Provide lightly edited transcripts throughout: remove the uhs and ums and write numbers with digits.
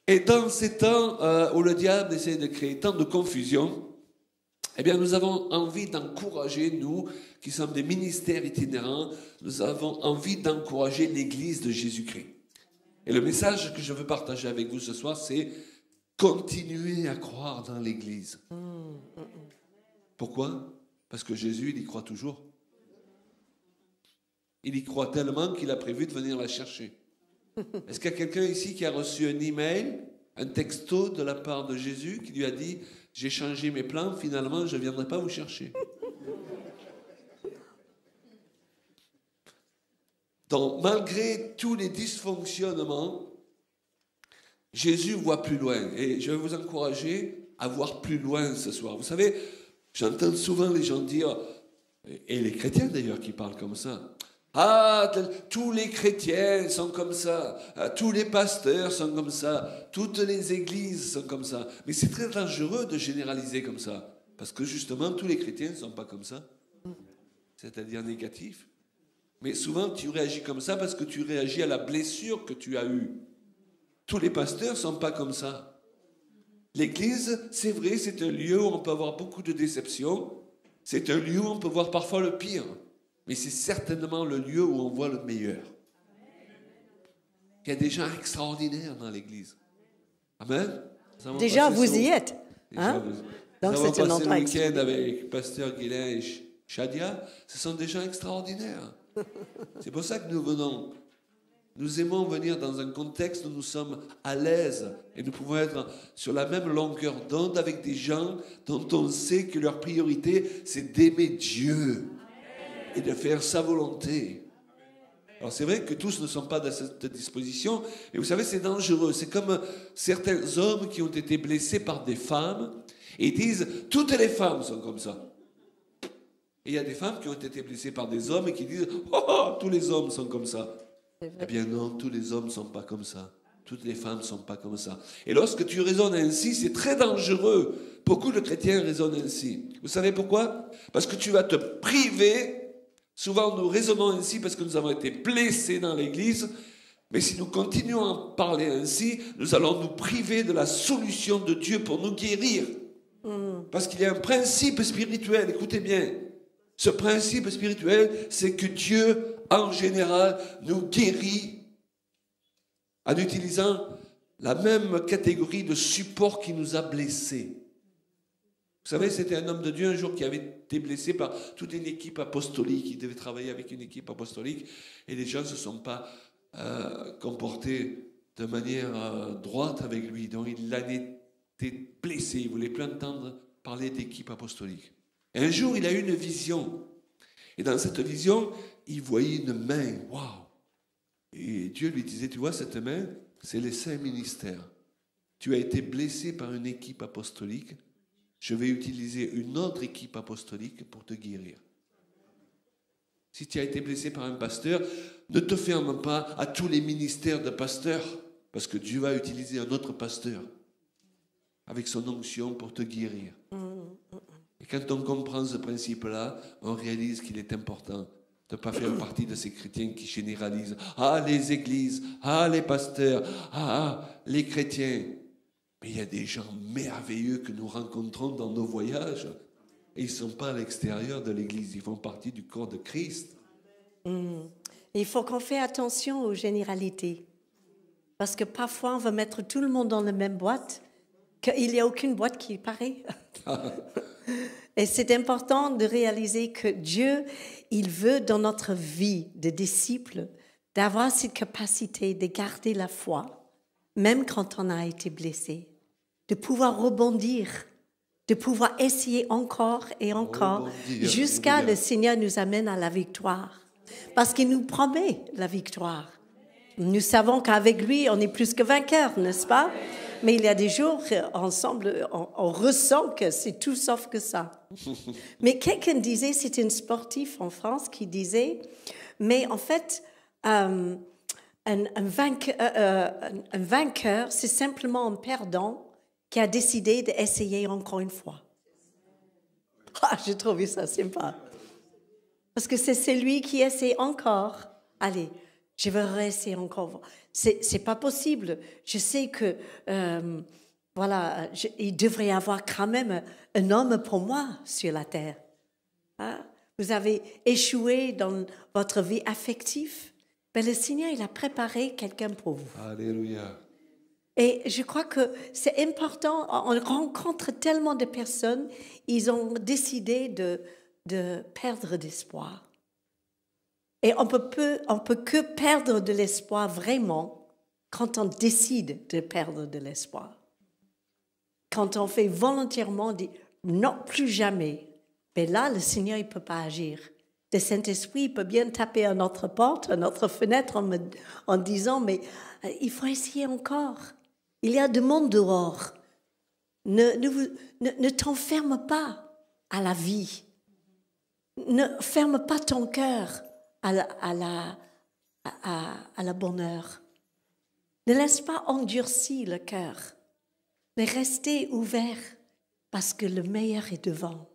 Et dans ces temps où le diable essaie de créer tant de confusion, eh bien, nous avons envie d'encourager, nous, qui sommes des ministères itinérants, nous avons envie d'encourager l'Église de Jésus-Christ. Et le message que je veux partager avec vous ce soir, c'est continuer à croire dans l'Église. Pourquoi? Parce que Jésus, il y croit toujours. Il y croit tellement qu'il a prévu de venir la chercher. Est-ce qu'il y a quelqu'un ici qui a reçu un email, un texto de la part de Jésus qui lui a dit « J'ai changé mes plans, finalement, je ne viendrai pas vous chercher. » Donc, malgré tous les dysfonctionnements, Jésus voit plus loin. Et je vais vous encourager à voir plus loin ce soir. Vous savez, j'entends souvent les gens dire, et les chrétiens d'ailleurs qui parlent comme ça, « Ah, tous les chrétiens sont comme ça, tous les pasteurs sont comme ça, toutes les églises sont comme ça. » Mais c'est très dangereux de généraliser comme ça, parce que justement, tous les chrétiens ne sont pas comme ça, c'est-à-dire négatifs. Mais souvent, tu réagis comme ça parce que tu réagis à la blessure que tu as eue. Tous les pasteurs ne sont pas comme ça. L'église, c'est vrai, c'est un lieu où on peut avoir beaucoup de déceptions, c'est un lieu où on peut voir parfois le pire. Mais c'est certainement le lieu où on voit le meilleur. Il y a des gens extraordinaires dans l'Église. Amen. Déjà, vous y êtes. Hein? Donc, c'est un endroit extraordinaire. Week-end avec Pasteur Guilain et Shadia, ce sont des gens extraordinaires. C'est pour ça que nous venons. Nous aimons venir dans un contexte où nous sommes à l'aise et nous pouvons être sur la même longueur d'onde avec des gens dont on sait que leur priorité, c'est d'aimer Dieu et de faire sa volonté. Alors c'est vrai que tous ne sont pas dans cette disposition, et vous savez, c'est dangereux. C'est comme certains hommes qui ont été blessés par des femmes, et ils disent « toutes les femmes sont comme ça ». Et il y a des femmes qui ont été blessées par des hommes et qui disent « oh, tous les hommes sont comme ça ». Eh bien non, tous les hommes ne sont pas comme ça. Toutes les femmes ne sont pas comme ça. Et lorsque tu raisonnes ainsi, c'est très dangereux. Beaucoup de chrétiens raisonnent ainsi. Vous savez pourquoi? Parce que tu vas te priver. Souvent, nous raisonnons ainsi parce que nous avons été blessés dans l'Église. Mais si nous continuons à parler ainsi, nous allons nous priver de la solution de Dieu pour nous guérir. Parce qu'il y a un principe spirituel, écoutez bien. Ce principe spirituel, c'est que Dieu, en général, nous guérit en utilisant la même catégorie de support qui nous a blessés. Vous savez, c'était un homme de Dieu un jour qui avait été blessé par toute une équipe apostolique. Il devait travailler avec une équipe apostolique et les gens ne se sont pas comportés de manière droite avec lui. Donc il en était blessé. Il ne voulait plus entendre parler d'équipe apostolique. Et un jour, il a eu une vision. Et dans cette vision, il voyait une main. Waouh! Et Dieu lui disait, tu vois, cette main, c'est les saints ministères. Tu as été blessé par une équipe apostolique. Je vais utiliser une autre équipe apostolique pour te guérir. Si tu as été blessé par un pasteur, ne te ferme pas à tous les ministères de pasteurs, parce que Dieu va utiliser un autre pasteur avec son onction pour te guérir. Et quand on comprend ce principe-là, on réalise qu'il est important de ne pas faire partie de ces chrétiens qui généralisent. Ah, les églises, ah, les pasteurs, ah, les chrétiens. Mais il y a des gens merveilleux que nous rencontrons dans nos voyages. Et ils ne sont pas à l'extérieur de l'église, ils font partie du corps de Christ. Il faut qu'on fasse attention aux généralités. Parce que parfois, on va mettre tout le monde dans la même boîte, qu'il n'y a aucune boîte qui est pareille. Et c'est important de réaliser que Dieu, il veut dans notre vie de disciples d'avoir cette capacité de garder la foi, même quand on a été blessé, de pouvoir rebondir, de pouvoir essayer encore et encore jusqu'à le Seigneur nous amène à la victoire. Parce qu'il nous promet la victoire. Nous savons qu'avec lui, on est plus que vainqueurs, n'est-ce pas? Mais il y a des jours, ensemble, on ressent que c'est tout sauf que ça. Mais quelqu'un disait, c'est un sportif en France qui disait, mais en fait, un vainqueur, c'est simplement un perdant qui a décidé d'essayer encore une fois. Ah, j'ai trouvé ça sympa. Parce que c'est celui qui essaie encore. Allez, Je veux rester encore. C'est pas possible. Je sais que, il devrait y avoir quand même un homme pour moi sur la terre. Hein? Vous avez échoué dans votre vie affective. Ben, le Seigneur, il a préparé quelqu'un pour vous. Alléluia. Et je crois que c'est important. On rencontre tellement de personnes, ils ont décidé de perdre d'espoir. Et on peut que perdre de l'espoir vraiment quand on décide de perdre de l'espoir. Quand on fait volontairement dire non, plus jamais. Mais là, le Seigneur, il ne peut pas agir. Le Saint-Esprit, il peut bien taper à notre porte, à notre fenêtre en disant, mais il faut essayer encore. Il y a du monde dehors. Ne t'enferme pas à la vie. Ne ferme pas ton cœur à la bonne heure. Ne laisse pas endurcir le cœur, mais restez ouvert parce que le meilleur est devant.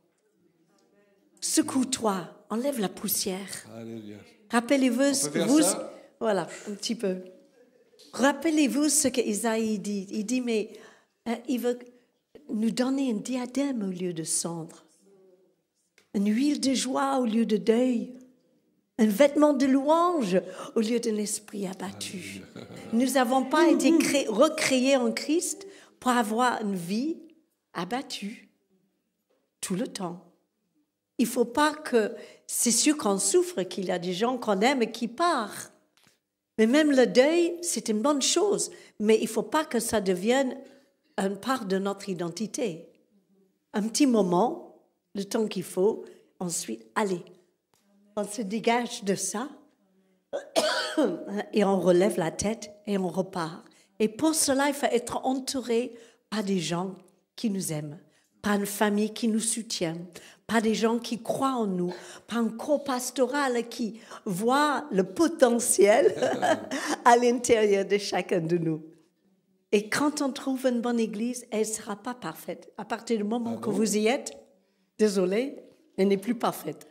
Secoue-toi, enlève la poussière. Alléluia. Rappelez-vous, voilà, un petit peu. Rappelez-vous ce qu'Isaïe dit. Il dit, mais il veut nous donner un diadème au lieu de cendre, une huile de joie au lieu de deuil, un vêtement de louange au lieu d'un esprit abattu. Nous n'avons pas été recréés en Christ pour avoir une vie abattue tout le temps. Il ne faut pas que... C'est sûr qu'on souffre, qu'il y a des gens qu'on aime et qui partent. Mais même le deuil, c'est une bonne chose. Mais il ne faut pas que ça devienne une part de notre identité. Un petit moment, le temps qu'il faut, ensuite, allez, on se dégage de ça et on relève la tête et on repart. Et pour cela, il faut être entouré par des gens qui nous aiment, par une famille qui nous soutient, par des gens qui croient en nous, par un corps pastoral qui voit le potentiel à l'intérieur de chacun de nous. Et quand on trouve une bonne église, elle ne sera pas parfaite. À partir du moment que vous y êtes, désolé, elle n'est plus parfaite.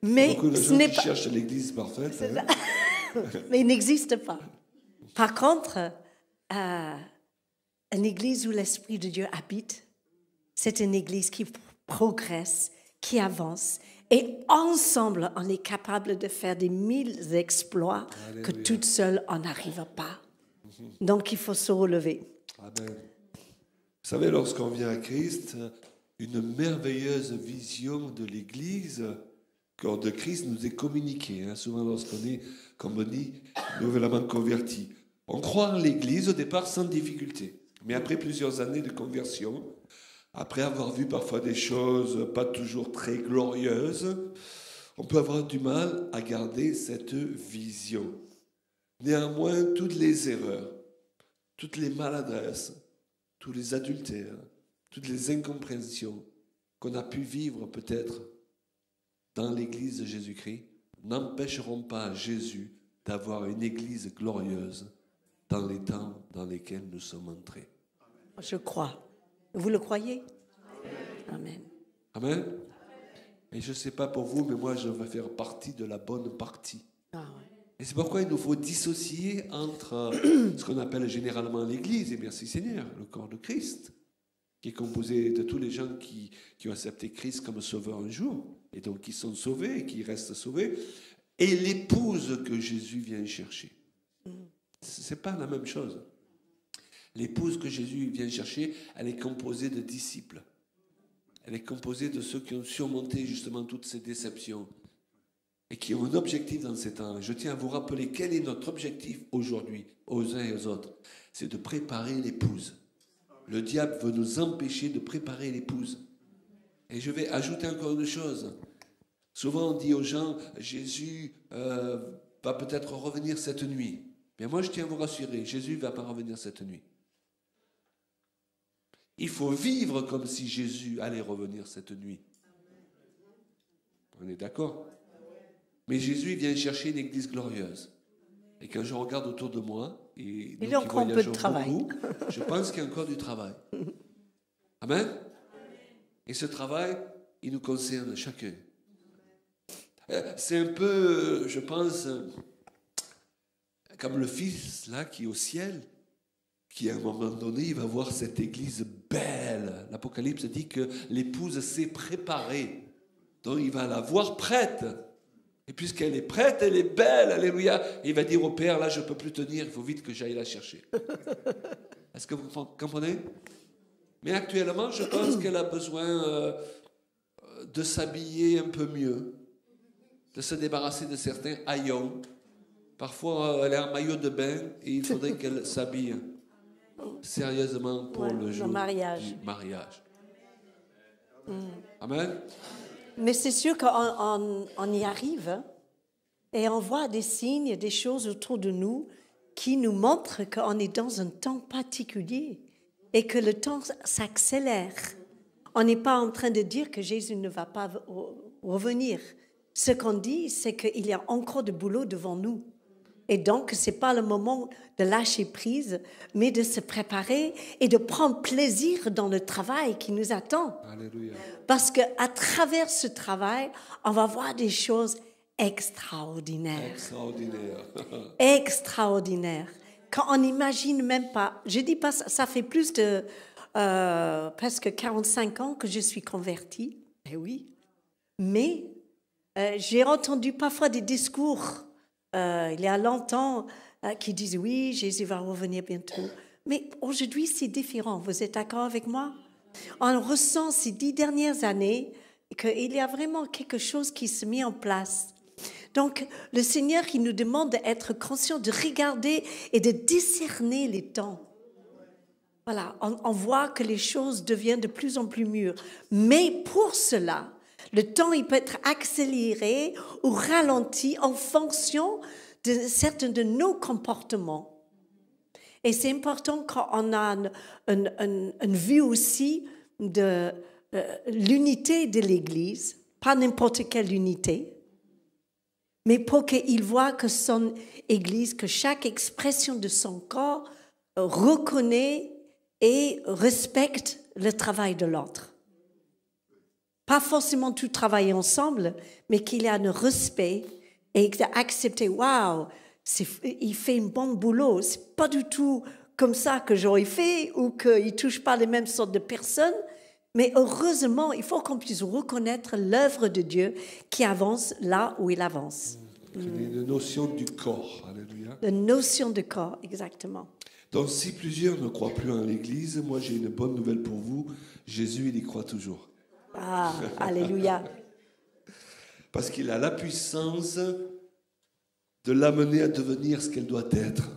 Mais beaucoup de gens qui cherchent l'église parfaite. Hein? Mais il n'existe pas. Par contre, une église où l'Esprit de Dieu habite, c'est une église qui progresse, qui avance. Et ensemble, on est capable de faire des 1000 exploits. Alléluia. Que toute seule, on n'arrive pas. Donc, il faut se relever. Amen. Vous savez, lorsqu'on vient à Christ, une merveilleuse vision de l'Église, corps de Christ, nous est communiquée. Hein, souvent, lorsqu'on est, comme on dit, nouvellement converti. On croit en l'Église au départ sans difficulté. Mais après plusieurs années de conversion, après avoir vu parfois des choses pas toujours très glorieuses, on peut avoir du mal à garder cette vision. Néanmoins, toutes les erreurs, toutes les maladresses, tous les adultères, toutes les incompréhensions qu'on a pu vivre peut-être dans l'Église de Jésus-Christ n'empêcheront pas Jésus d'avoir une Église glorieuse dans les temps dans lesquels nous sommes entrés. Je crois. Vous le croyez? Amen. Amen. Et je ne sais pas pour vous, mais moi, je vais faire partie de la bonne partie. Ah ouais. Et c'est pourquoi il nous faut dissocier entre ce qu'on appelle généralement l'Église, et merci Seigneur, le corps de Christ, qui est composé de tous les gens qui ont accepté Christ comme sauveur un jour, et donc qui sont sauvés et qui restent sauvés, et l'épouse que Jésus vient chercher. Ce n'est pas la même chose. L'épouse que Jésus vient chercher, elle est composée de disciples. Elle est composée de ceux qui ont surmonté justement toutes ces déceptions et qui ont un objectif dans ces temps. Je tiens à vous rappeler quel est notre objectif aujourd'hui, aux uns et aux autres. C'est de préparer l'épouse. Le diable veut nous empêcher de préparer l'épouse. Et je vais ajouter encore une chose. Souvent on dit aux gens, Jésus va peut-être revenir cette nuit. Mais moi je tiens à vous rassurer, Jésus ne va pas revenir cette nuit. Il faut vivre comme si Jésus allait revenir cette nuit. On est d'accord? Mais Jésus vient chercher une église glorieuse. Et quand je regarde autour de moi, et nous qui voyageons beaucoup, je pense qu'il y a encore du travail. Amen? Et ce travail, il nous concerne chacun. C'est un peu, je pense, comme le Fils, là, qui est au ciel, qui à un moment donné, il va voir cette église belle. L'Apocalypse dit que l'épouse s'est préparée. Donc il va la voir prête. Et puisqu'elle est prête, elle est belle, alléluia. Et il va dire au Père, là, je ne peux plus tenir, il faut vite que j'aille la chercher. Est-ce que vous comprenez? Mais actuellement, je pense qu'elle a besoin de s'habiller un peu mieux, de se débarrasser de certains haillons. Parfois, elle est en maillot de bain et il faudrait qu'elle s'habille sérieusement pour le jour du mariage. Amen. Mais c'est sûr qu'on y arrive, hein, et on voit des signes, des choses autour de nous qui nous montrent qu'on est dans un temps particulier et que le temps s'accélère. On n'est pas en train de dire que Jésus ne va pas revenir. Ce qu'on dit, c'est qu'il y a encore du boulot devant nous. Et donc, ce n'est pas le moment de lâcher prise, mais de se préparer et de prendre plaisir dans le travail qui nous attend. Alléluia. Parce qu'à travers ce travail, on va voir des choses extraordinaires. Extraordinaires. Quand on n'imagine même pas. Je dis pas, ça fait plus de presque 45 ans que je suis convertie. Eh oui. Mais j'ai entendu parfois des discours il y a longtemps qui disent oui, Jésus va revenir bientôt. Mais aujourd'hui, c'est différent. Vous êtes d'accord avec moi? On ressent ces 10 dernières années qu'il y a vraiment quelque chose qui se met en place. Donc, le Seigneur, il nous demande d'être conscient, de regarder et de discerner les temps. Voilà, on voit que les choses deviennent de plus en plus mûres. Mais pour cela, le temps, il peut être accéléré ou ralenti en fonction de certains de nos comportements. Et c'est important quand on a une vue aussi de l'unité de l'Église, pas n'importe quelle unité, mais pour qu'il voit que son Église, que chaque expression de son corps reconnaît et respecte le travail de l'autre. Pas forcément tout travailler ensemble, mais qu'il y a un respect et d'accepter, waouh, il fait un bon boulot. C'est pas du tout comme ça que j'aurais fait ou qu'il ne touche pas les mêmes sortes de personnes. Mais heureusement, il faut qu'on puisse reconnaître l'œuvre de Dieu qui avance là où il avance. C'est une notion du corps. Alléluia. La notion de corps, exactement. Donc, si plusieurs ne croient plus en l'Église, moi j'ai une bonne nouvelle pour vous. Jésus, il y croit toujours. Ah, alléluia. Parce qu'il a la puissance de l'amener à devenir ce qu'elle doit être.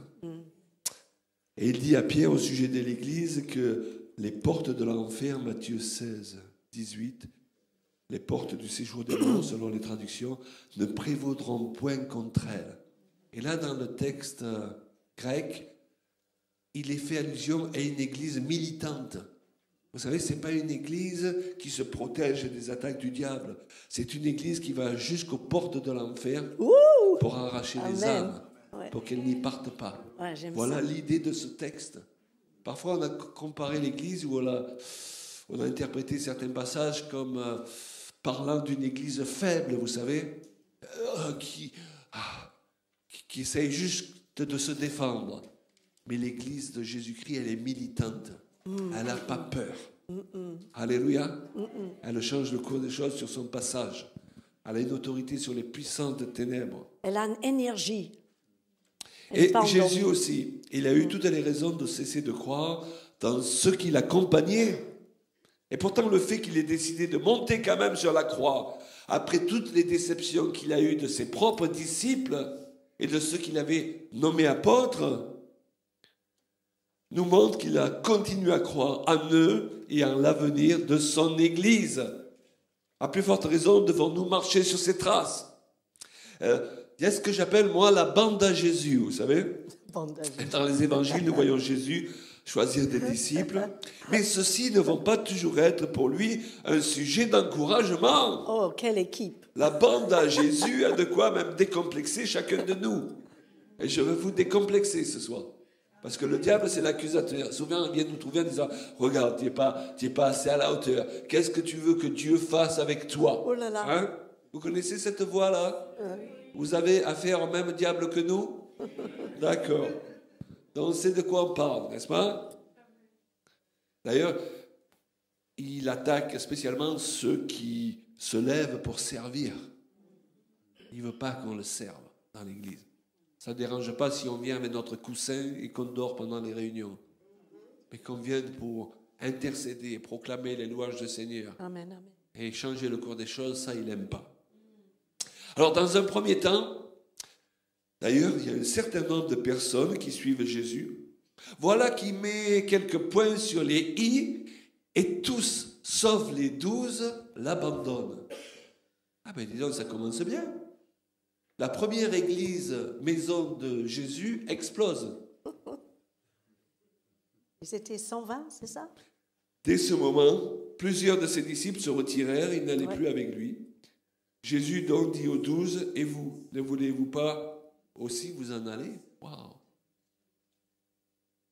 Et il dit à Pierre au sujet de l'Église que les portes de l'enfer, Matthieu 16, 18, les portes du séjour des morts, selon les traductions, ne prévaudront point contre elles. Et là, dans le texte grec, il est fait allusion à une Église militante. Vous savez, ce n'est pas une église qui se protège des attaques du diable. C'est une église qui va jusqu'aux portes de l'enfer pour arracher les âmes, pour qu'elles n'y partent pas. Ouais, voilà l'idée de ce texte. Parfois, on a comparé l'église où on a interprété certains passages comme parlant d'une église faible, vous savez, qui essaye juste de se défendre. Mais l'église de Jésus-Christ, elle est militante. Elle n'a pas peur. Alléluia. Elle change le cours des choses sur son passage. Elle a une autorité sur les puissances de ténèbres. Elle a une énergie. Et Jésus aussi, il a eu toutes les raisons de cesser de croire dans ceux qui l'accompagnaient. Et pourtant, le fait qu'il ait décidé de monter quand même sur la croix, après toutes les déceptions qu'il a eues de ses propres disciples et de ceux qu'il avait nommés apôtres, nous montre qu'il a continué à croire en eux et en l'avenir de son Église. À plus forte raison, devons-nous marcher sur ses traces. Il y a ce que j'appelle, moi, la bande à Jésus, vous savez. Dans les évangiles, nous voyons Jésus choisir des disciples, mais ceux-ci ne vont pas toujours être pour lui un sujet d'encouragement. Oh, quelle équipe! La bande à Jésus a de quoi même décomplexer chacun de nous. Et je veux vous décomplexer ce soir. Parce que le diable, c'est l'accusateur. Souvent, il vient nous trouver en disant « Regarde, tu n'es pas assez à la hauteur. Qu'est-ce que tu veux que Dieu fasse avec toi ?» Oh là là. Hein? Vous connaissez cette voix-là? Vous avez affaire au même diable que nous? D'accord. Donc on sait de quoi on parle, n'est-ce pas? D'ailleurs, il attaque spécialement ceux qui se lèvent pour servir. Il ne veut pas qu'on le serve dans l'église. Ça ne dérange pas si on vient avec notre coussin et qu'on dort pendant les réunions. Mais qu'on vienne pour intercéder, proclamer les louanges du Seigneur. Amen, amen. Et changer le cours des choses, ça, il n'aime pas. Alors, dans un premier temps, d'ailleurs, il y a un certain nombre de personnes qui suivent Jésus. Voilà qui met quelques points sur les i, et tous, sauf les 12, l'abandonnent. Ah ben dis donc, ça commence bien. La première église, maison de Jésus, explose. Ils étaient 120, c'est ça? Dès ce moment, plusieurs de ses disciples se retirèrent, ils n'allaient plus avec lui. Jésus donc dit aux 12, et vous, ne voulez-vous pas aussi vous en aller? Waouh!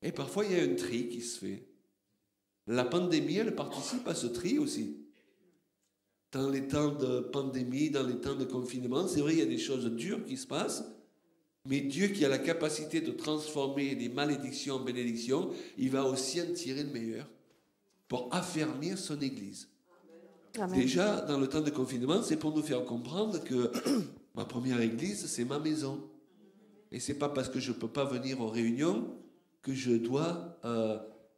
Et parfois, il y a un tri qui se fait. La pandémie, elle participe à ce tri aussi. Dans les temps de pandémie, dans les temps de confinement, c'est vrai, il y a des choses dures qui se passent, mais Dieu qui a la capacité de transformer des malédictions en bénédictions, il va aussi en tirer le meilleur pour affermir son Église. Amen. Déjà, dans le temps de confinement, c'est pour nous faire comprendre que ma première Église, c'est ma maison. Et c'est pas parce que je ne peux pas venir aux réunions que je dois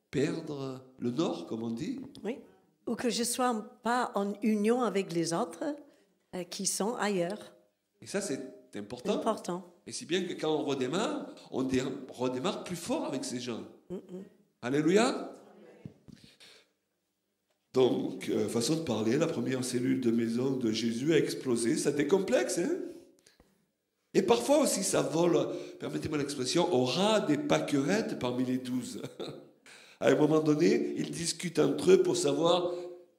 perdre le nord, comme on dit. Oui. Ou que je ne sois pas en union avec les autres qui sont ailleurs. Et ça, c'est important. Important. Et si bien que quand on redémarre plus fort avec ces gens. Alléluia. Donc, façon de parler, la première cellule de maison de Jésus a explosé. Ça décomplexe, hein? Et parfois aussi, ça vole, permettez-moi l'expression, au ras des pâquerettes parmi les 12. À un moment donné, ils discutent entre eux pour savoir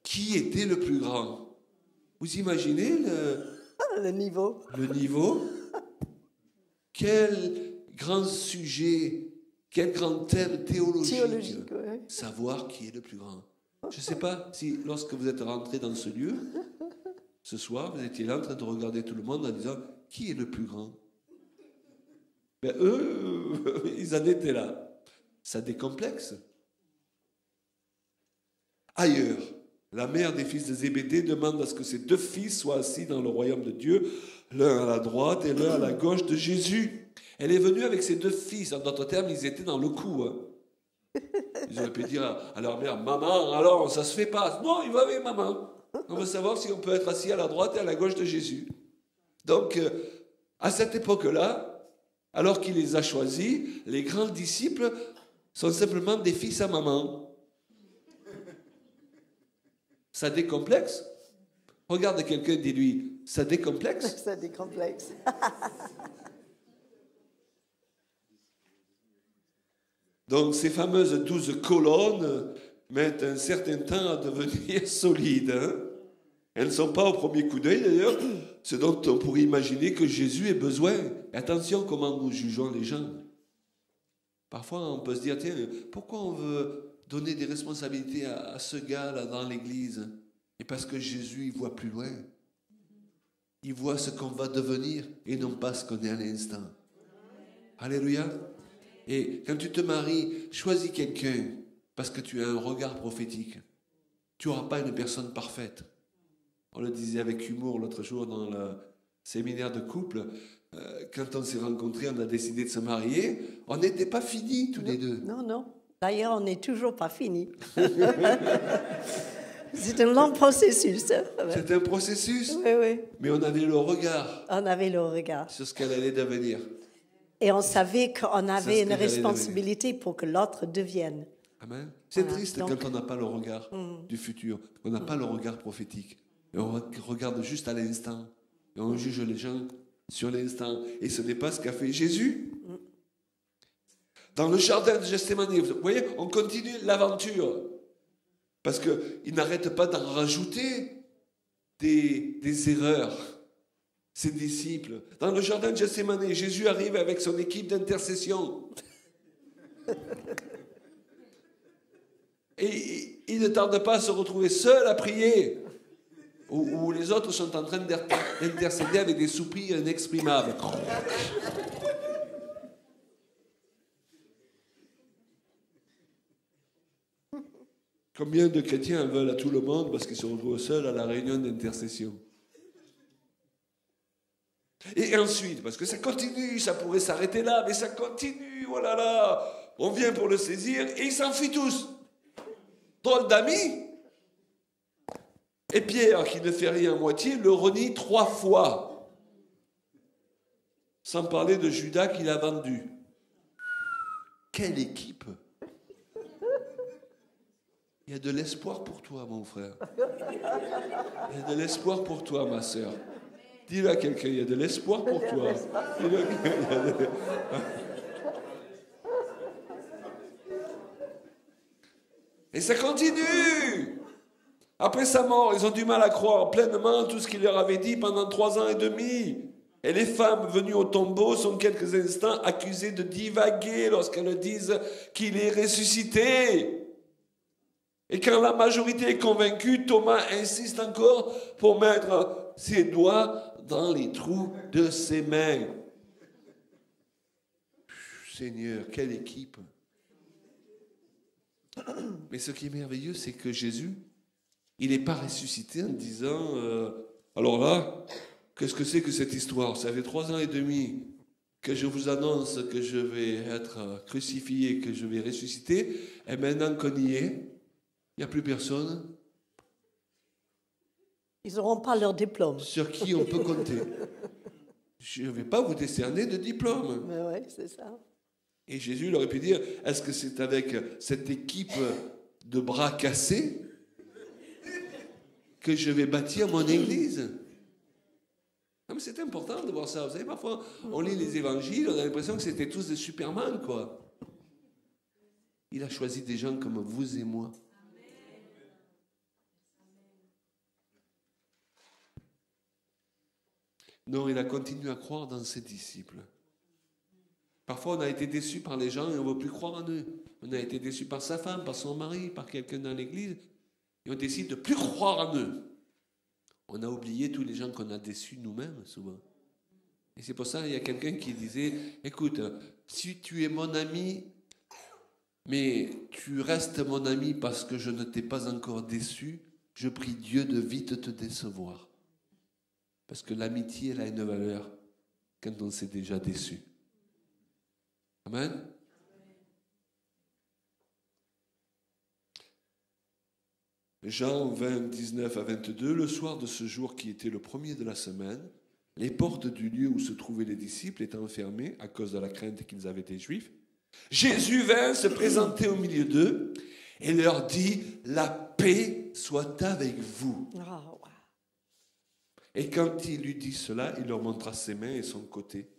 qui était le plus grand. Vous imaginez le niveau? Le niveau? Quel grand sujet, quel grand thème théologique. Ouais. Savoir qui est le plus grand. Je ne sais pas si, lorsque vous êtes rentré dans ce lieu, ce soir, vous étiez là en train de regarder tout le monde en disant qui est le plus grand? Mais eux, ils en étaient là. Ça décomplexe. Ailleurs, la mère des fils de Zébédée demande à ce que ses 2 fils soient assis dans le royaume de Dieu, l'un à la droite et l'un à la gauche de Jésus. Elle est venue avec ses 2 fils. En d'autres termes, ils étaient dans le coup. Ils auraient pu dire à leur mère, maman, alors ça se fait pas. Non, il va avec maman. On veut savoir si on peut être assis à la droite et à la gauche de Jésus. Donc, à cette époque-là, alors qu'il les a choisis, les grands disciples sont simplement des fils à maman. Ça décomplexe? Regarde quelqu'un, dis-lui, ça décomplexe? Ça décomplexe. Donc, ces fameuses 12 colonnes mettent un certain temps à devenir solides. Hein? Elles ne sont pas au premier coup d'œil, d'ailleurs, ce dont on pourrait imaginer que Jésus ait besoin. Et attention comment nous jugeons les gens. Parfois, on peut se dire, tiens, pourquoi on veut donner des responsabilités à ce gars-là dans l'église? Et parce que Jésus, il voit plus loin. Il voit ce qu'on va devenir et non pas ce qu'on est à l'instant. Alléluia. Et quand tu te maries, choisis quelqu'un parce que tu as un regard prophétique. Tu n'auras pas une personne parfaite. On le disait avec humour l'autre jour dans le séminaire de couple. Quand on s'est rencontrés, on a décidé de se marier. On n'était pas finis tous les deux. Non, non. D'ailleurs, on n'est toujours pas finis. C'est un long processus. C'est un processus. Oui, oui. Mais on avait le regard. On avait le regard. Sur ce qu'elle allait devenir. Et on savait qu'on avait une responsabilité pour que l'autre devienne. Amen. C'est triste quand on n'a pas le regard du futur. On n'a pas le regard prophétique. Et on regarde juste à l'instant. Et on juge les gens sur l'instant. Et ce n'est pas ce qu'a fait Jésus. Dans le jardin de Gethsémani, vous voyez, on continue l'aventure. Parce qu'il n'arrête pas d'en rajouter des erreurs. Ses disciples. Dans le jardin de Gethsémani, Jésus arrive avec son équipe d'intercession. Et il ne tarde pas à se retrouver seul à prier. où les autres sont en train d'intercéder avec des soupirs inexprimables. Combien de chrétiens veulent à tout le monde parce qu'ils se retrouvent seuls à la réunion d'intercession? Et ensuite, parce que ça continue, ça pourrait s'arrêter là, mais ça continue, voilà là, on vient pour le saisir et ils s'enfuient tous. Drôle d'amis. Et Pierre, qui ne fait rien à moitié, le renie 3 fois. Sans parler de Judas qui l'a vendu. Quelle équipe! Il y a de l'espoir pour toi, mon frère. Il y a de l'espoir pour toi, ma sœur. Dis-le à quelqu'un, il y a de l'espoir pour toi. Et ça continue. Après sa mort, ils ont du mal à croire pleinement tout ce qu'il leur avait dit pendant 3 ans et demi. Et les femmes venues au tombeau sont quelques instants accusées de divaguer lorsqu'elles disent qu'il est ressuscité. Et quand la majorité est convaincue, Thomas insiste encore pour mettre ses doigts dans les trous de ses mains. Seigneur, quelle équipe! Mais ce qui est merveilleux, c'est que Jésus, il n'est pas ressuscité en disant alors là, qu'est-ce que c'est que cette histoire? Ça fait 3 ans et demi que je vous annonce que je vais être crucifié, que je vais ressusciter, et maintenant qu'on y est, il n'y a plus personne. Ils n'auront pas leur diplôme. Sur qui on peut compter. Je ne vais pas vous décerner de diplôme. Mais oui, c'est ça. Et Jésus aurait pu dire, est-ce que c'est avec cette équipe de bras cassés que je vais bâtir mon église? Non, mais c'est important de voir ça. Vous savez, parfois, on lit les évangiles, on a l'impression que c'était tous des Superman, quoi. Il a choisi des gens comme vous et moi. Non, il a continué à croire dans ses disciples. Parfois, on a été déçu par les gens et on ne veut plus croire en eux. On a été déçu par sa femme, par son mari, par quelqu'un dans l'église. Et on décide de ne plus croire en eux. On a oublié tous les gens qu'on a déçus nous-mêmes, souvent. Et c'est pour ça qu'il y a quelqu'un qui disait, écoute, si tu es mon ami, mais tu restes mon ami parce que je ne t'ai pas encore déçu, je prie Dieu de vite te décevoir. Parce que l'amitié, elle a une valeur quand on s'est déjà déçu. Amen. Jean 20, 19 à 22, le soir de ce jour qui était le premier de la semaine, les portes du lieu où se trouvaient les disciples étant fermées à cause de la crainte qu'ils avaient des Juifs, Jésus vint se présenter au milieu d'eux et leur dit « La paix soit avec vous ». Et quand il lui dit cela, il leur montra ses mains et son côté.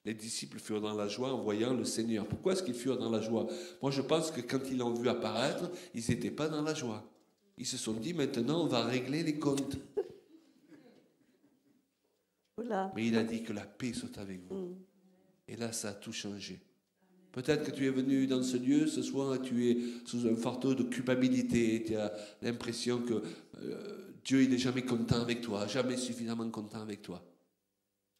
Les disciples furent dans la joie en voyant le Seigneur. Pourquoi est-ce qu'ils furent dans la joie? Moi, je pense que quand ils l'ont vu apparaître, ils n'étaient pas dans la joie. Ils se sont dit, maintenant, on va régler les comptes. Oula. Mais il a dit que la paix soit avec vous. Et là, ça a tout changé. Peut-être que tu es venu dans ce lieu ce soir et tu es sous un fardeau de culpabilité. Tu as l'impression que Dieu il n'est jamais content avec toi, jamais suffisamment content avec toi.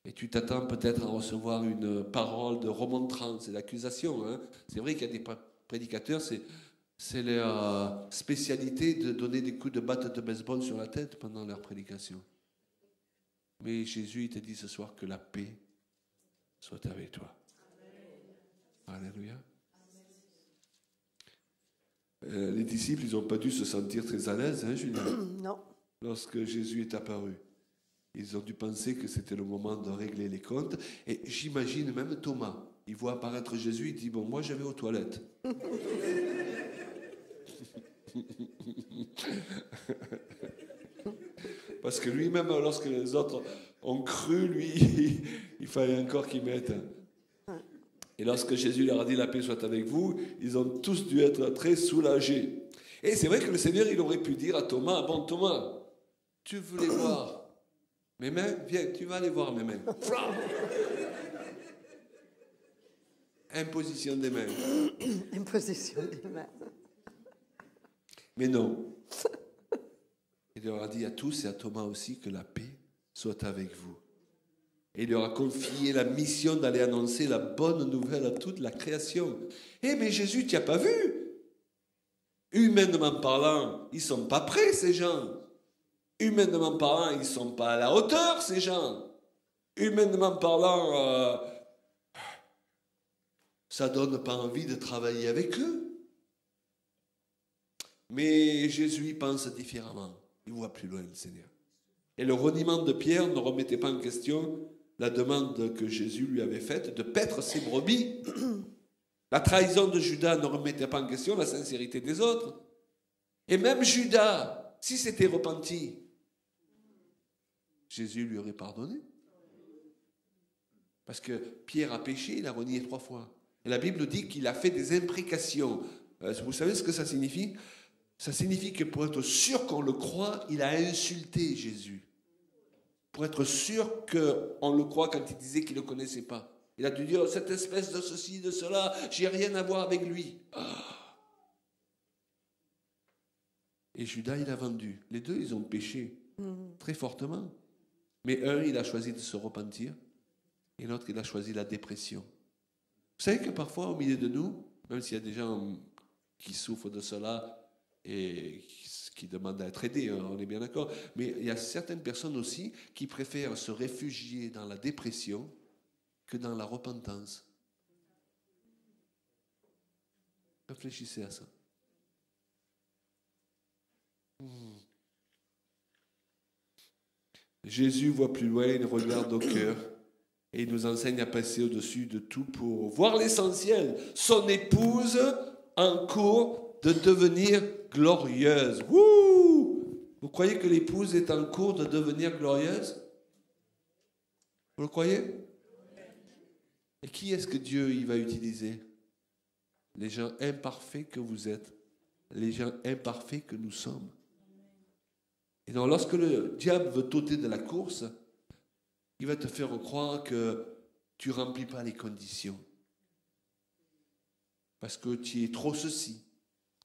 Et tu t'attends peut-être à recevoir une parole de remontrance, c'est l'accusation. Hein. C'est vrai qu'il y a des prédicateurs, c'est leur spécialité de donner des coups de batte de baseball sur la tête pendant leur prédication. Mais Jésus il te dit ce soir que la paix soit avec toi. Alléluia. Les disciples, ils n'ont pas dû se sentir très à l'aise, hein, Julien? Non. Lorsque Jésus est apparu. Ils ont dû penser que c'était le moment de régler les comptes. Et j'imagine même Thomas. Il voit apparaître Jésus, il dit, bon, moi je vais aux toilettes. Parce que lui-même, lorsque les autres ont cru, lui, il fallait encore qu'il mette. Et lorsque Jésus leur a dit, la paix soit avec vous, ils ont tous dû être très soulagés. Et c'est vrai que le Seigneur, il aurait pu dire à Thomas, bon Thomas, tu voulais voir mes mains? Viens, tu vas aller voir mes mains. Imposition des mains. Imposition des mains. Mais non. Il leur a dit à tous et à Thomas aussi que la paix soit avec vous. Et il leur a confié la mission d'aller annoncer la bonne nouvelle à toute la création. Eh mais Jésus, tu n'as pas vu? Humainement parlant, ils ne sont pas prêts, ces gens. Humainement parlant, ils ne sont pas à la hauteur, ces gens. Humainement parlant, ça ne donne pas envie de travailler avec eux. Mais Jésus pense différemment. Il voit plus loin, le Seigneur. Et le reniement de Pierre ne remettait pas en question la demande que Jésus lui avait faite de paître ses brebis. La trahison de Judas ne remettait pas en question la sincérité des autres. Et même Judas, si s'était repenti, Jésus lui aurait pardonné. Parce que Pierre a péché, il a renié 3 fois. Et la Bible dit qu'il a fait des imprécations. Vous savez ce que ça signifie? Ça signifie que pour être sûr qu'on le croit, il a insulté Jésus. Pour être sûr qu'on le croit quand il disait qu'il ne le connaissait pas. Il a dû dire, cette espèce de ceci, de cela, j'ai rien à voir avec lui. Et Judas, il a vendu. Les deux, ils ont péché très fortement. Mais un, il a choisi de se repentir. Et l'autre, il a choisi la dépression. Vous savez que parfois, au milieu de nous, même s'il y a des gens qui souffrent de cela et qui demandent à être aidés, on est bien d'accord, mais il y a certaines personnes aussi qui préfèrent se réfugier dans la dépression que dans la repentance. Réfléchissez à ça. Jésus voit plus loin, il regarde au cœur et il nous enseigne à passer au-dessus de tout pour voir l'essentiel. Son épouse en cours de devenir glorieuse. Wouh! Vous croyez que l'épouse est en cours de devenir glorieuse? Vous le croyez? Et qui est-ce que Dieu il va utiliser? Les gens imparfaits que vous êtes, les gens imparfaits que nous sommes. Et donc, lorsque le diable veut t'ôter de la course, il va te faire croire que tu ne remplis pas les conditions. Parce que tu es trop ceci,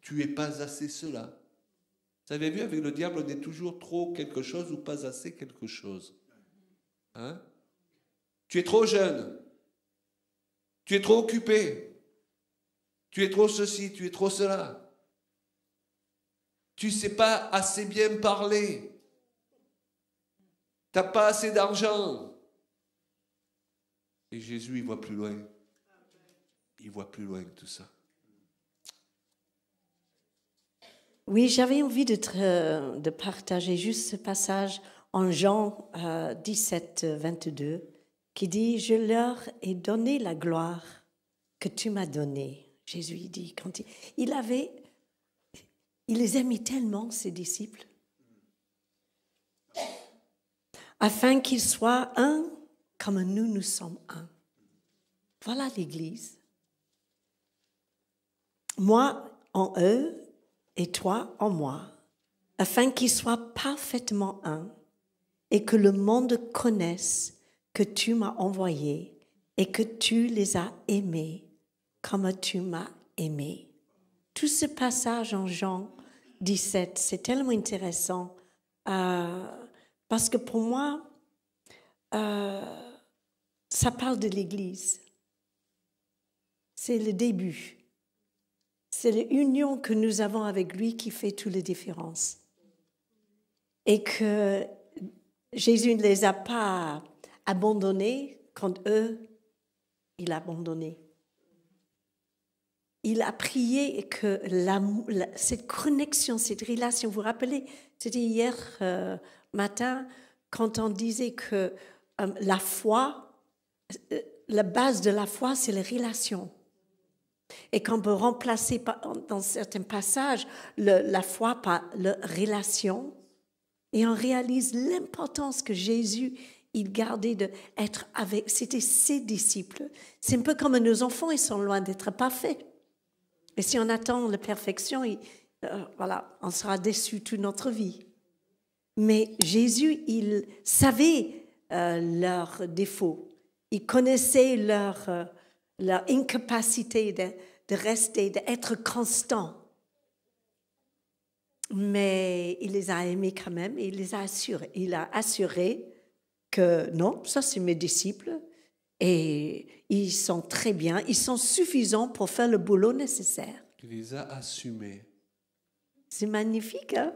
tu n'es pas assez cela. Vous avez vu, avec le diable, on est toujours trop quelque chose ou pas assez quelque chose. Hein? Tu es trop jeune, tu es trop occupé, tu es trop ceci, tu es trop cela. Tu ne sais pas assez bien parler. Tu n'as pas assez d'argent. Et Jésus, il voit plus loin. Il voit plus loin que tout ça. Oui, j'avais envie de partager juste ce passage en Jean 17, 22, qui dit « Je leur ai donné la gloire que tu m'as donnée. » Jésus dit, quand il les aimait tellement, ses disciples, afin qu'ils soient un comme nous sommes un. Voilà l'Église. Moi en eux et toi en moi, afin qu'ils soient parfaitement un et que le monde connaisse que tu m'as envoyé et que tu les as aimés comme tu m'as aimé. Tout ce passage en Jean 17, c'est tellement intéressant parce que pour moi, ça parle de l'Église. C'est le début. C'est l'union que nous avons avec lui qui fait toute la différence. Et que Jésus ne les a pas abandonnés quand eux, il a abandonné. Il a prié que cette connexion, cette relation, vous vous rappelez, c'était hier matin, quand on disait que la foi, la base de la foi, c'est les relations. Et qu'on peut remplacer dans certains passages la foi par la relation. Et on réalise l'importance que Jésus, il gardait d'être avec, c'était ses disciples. C'est un peu comme nos enfants, ils sont loin d'être parfaits. Et si on attend la perfection, voilà, on sera déçu toute notre vie. Mais Jésus, il savait leurs défauts. Il connaissait leur incapacité de rester, d'être constant. mais il les a aimés quand même et il a assuré que non, ça c'est mes disciples et ils sont très bien, ils sont suffisants pour faire le boulot nécessaire. Il les a assumés. C'est magnifique, hein?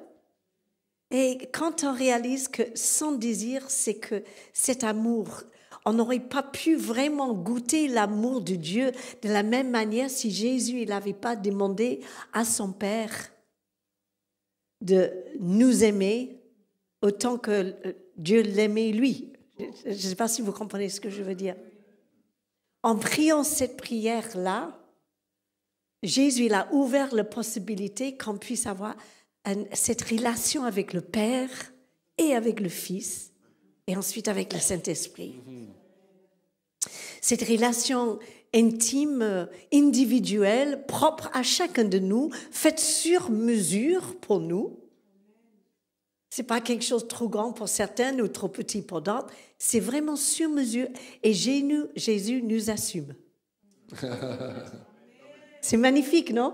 Et quand on réalise que son désir, c'est que cet amour, on n'aurait pas pu vraiment goûter l'amour de Dieu de la même manière si Jésus n'avait pas demandé à son Père de nous aimer autant que Dieu l'aimait lui. Je ne sais pas si vous comprenez ce que je veux dire. En priant cette prière-là, Jésus il a ouvert la possibilité qu'on puisse avoir cette relation avec le Père et avec le Fils et ensuite avec le Saint-Esprit. Cette relation intime, individuelle, propre à chacun de nous, faite sur mesure pour nous. Ce n'est pas quelque chose de trop grand pour certains ou trop petit pour d'autres. C'est vraiment sur mesure et Jésus nous assume. C'est magnifique, non?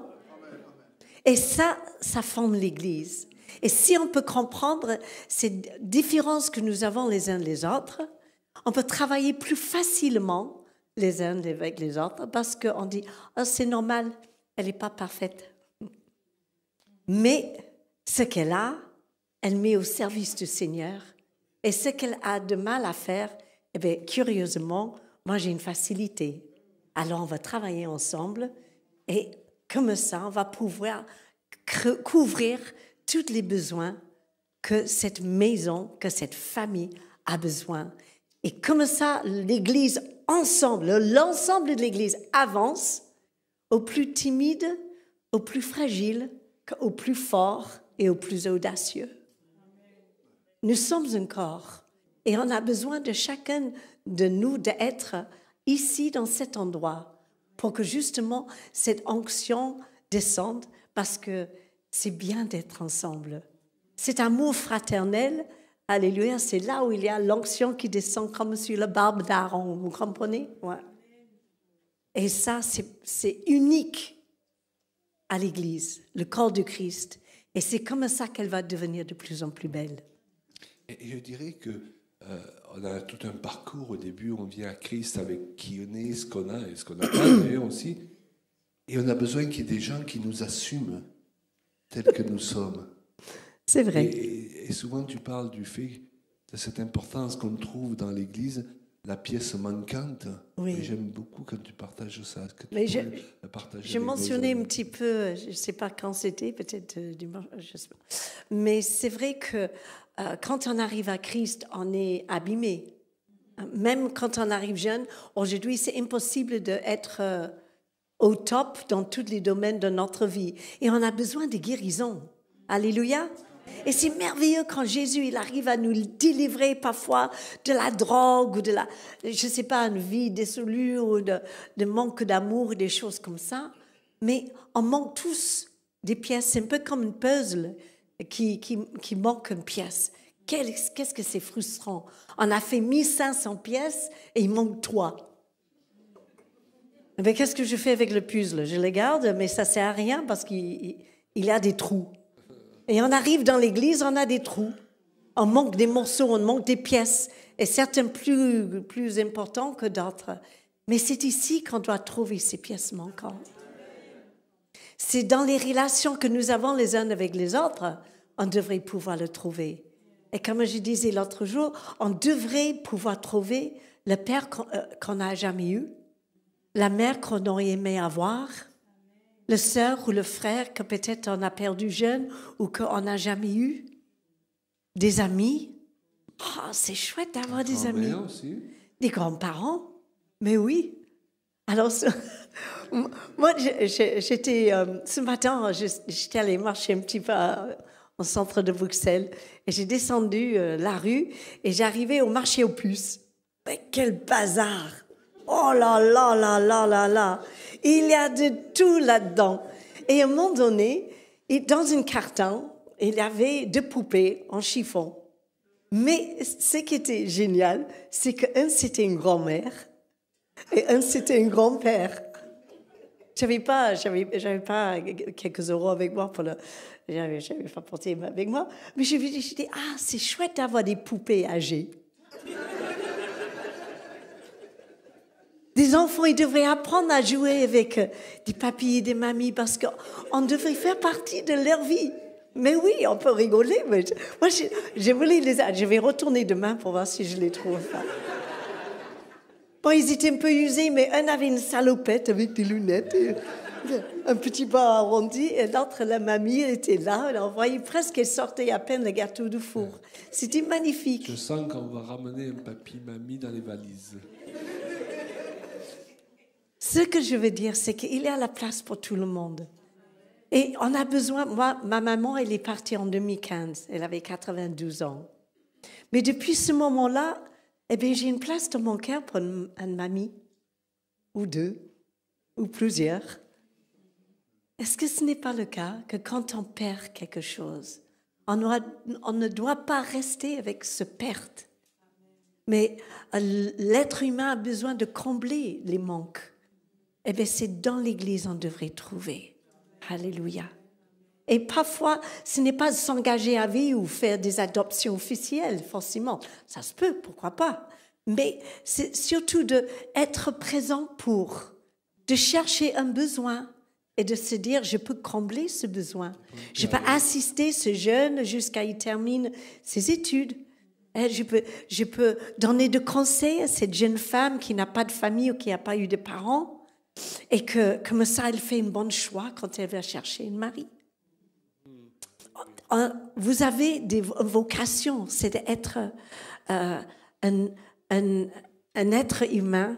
Et ça forme l'Église. Et si on peut comprendre ces différences que nous avons les uns les autres, on peut travailler plus facilement les uns avec les autres parce qu'on dit « oh, c'est normal, elle n'est pas parfaite. » Mais ce qu'elle a, elle met au service du Seigneur. Et ce qu'elle a de mal à faire, eh bien, curieusement, moi j'ai une facilité. Alors on va travailler ensemble et comme ça, on va pouvoir couvrir tous les besoins que cette maison, que cette famille a besoin. Et comme ça, l'Église ensemble, l'ensemble de l'Église avance au plus timide, au plus fragile, au plus fort et au plus audacieux. Nous sommes un corps et on a besoin de chacun de nous d'être ici dans cet endroit pour que justement cette onction descende parce que c'est bien d'être ensemble. Cet amour fraternel, alléluia, c'est là où il y a l'onction qui descend comme sur la barbe d'Aaron, vous comprenez? Ouais. Et ça, c'est unique à l'Église, le corps de Christ. Et c'est comme ça qu'elle va devenir de plus en plus belle. Et je dirais que on a tout un parcours au début, on vient à Christ avec qui on est, ce qu'on a et ce qu'on n'a pas d'ailleurs aussi. Et on a besoin qu'il y ait des gens qui nous assument tels que nous sommes. C'est vrai. Et souvent tu parles du fait de cette importance qu'on trouve dans l'Église, la pièce manquante. Oui. Et j'aime beaucoup quand tu partages ça. Mais je mentionnais un petit peu, je ne sais pas quand c'était, peut-être dimanche, je sais pas. Mais c'est vrai que quand on arrive à Christ, on est abîmé. Même quand on arrive jeune, aujourd'hui, c'est impossible d'être au top dans tous les domaines de notre vie. Et on a besoin de guérison. Alléluia. Et c'est merveilleux quand Jésus il arrive à nous délivrer parfois de la drogue ou de la, je sais pas, une vie dissolue ou de manque d'amour ou des choses comme ça. Mais on manque tous des pièces. C'est un peu comme une puzzle qui manque une pièce. Qu'est-ce que c'est frustrant. On a fait 1500 pièces et il manque 3. Mais qu'est-ce que je fais avec le puzzle? Je le garde, mais ça sert à rien parce qu'il y a des trous. Et on arrive dans l'église, on a des trous. On manque des morceaux, on manque des pièces. Et certains plus importants que d'autres. Mais c'est ici qu'on doit trouver ces pièces manquantes. C'est dans les relations que nous avons les uns avec les autres, on devrait pouvoir le trouver. Et comme je disais l'autre jour, on devrait pouvoir trouver le père qu'on n'a jamais eu, la mère qu'on aurait aimé avoir, le sœur ou le frère que peut-être on a perdu jeune ou qu'on n'a jamais eu, des amis. Oh, c'est chouette d'avoir des amis. Aussi. Des grands-parents, mais oui. Alors, moi, j'étais, ce matin, j'étais allée marcher un petit peu au centre de Bruxelles et j'ai descendu la rue et j'arrivais au marché aux puces. Mais quel bazar! Oh là là là là là là! Il y a de tout là-dedans. Et à un moment donné, dans un carton, il y avait 2 poupées en chiffon. Mais ce qui était génial, c'est qu'un, c'était une grand-mère et un, c'était un grand-père. J'avais pas quelques euros avec moi pour le. J'avais pas porté avec moi. Mais j'ai dit, c'est chouette d'avoir des poupées âgées. Des enfants, ils devraient apprendre à jouer avec des papis et des mamies parce qu'on devrait faire partie de leur vie. Mais oui, on peut rigoler. Mais moi, je vais retourner demain pour voir si je les trouve. Bon, ils étaient un peu usés, mais un avait une salopette avec des lunettes, et un petit bas arrondi, et l'autre, la mamie, elle était là. On voyait presque qu'elle sortait à peine le gâteau du four. C'était magnifique. Je sens qu'on va ramener un papy-mamie dans les valises. Ce que je veux dire, c'est qu'il y a la place pour tout le monde. Et on a besoin... Moi, ma maman, elle est partie en 2015. Elle avait 92 ans. Mais depuis ce moment-là, eh bien, j'ai une place dans mon cœur pour une mamie, ou deux, ou plusieurs. Est-ce que ce n'est pas le cas que quand on perd quelque chose, on ne doit pas rester avec ce perte, mais l'être humain a besoin de combler les manques. Eh bien, c'est dans l'Église qu'on devrait trouver. Alléluia. Et parfois, ce n'est pas s'engager à vie ou faire des adoptions officielles, forcément. Ça se peut, pourquoi pas. Mais c'est surtout d'être présent de chercher un besoin et de se dire, je peux combler ce besoin. Je peux assister ce jeune jusqu'à ce qu'il termine ses études. Je peux donner des conseils à cette jeune femme qui n'a pas de famille ou qui n'a pas eu de parents. Et que, comme ça, elle fait un bon choix quand elle va chercher un mari. Vous avez des vocations, c'est d'être un être humain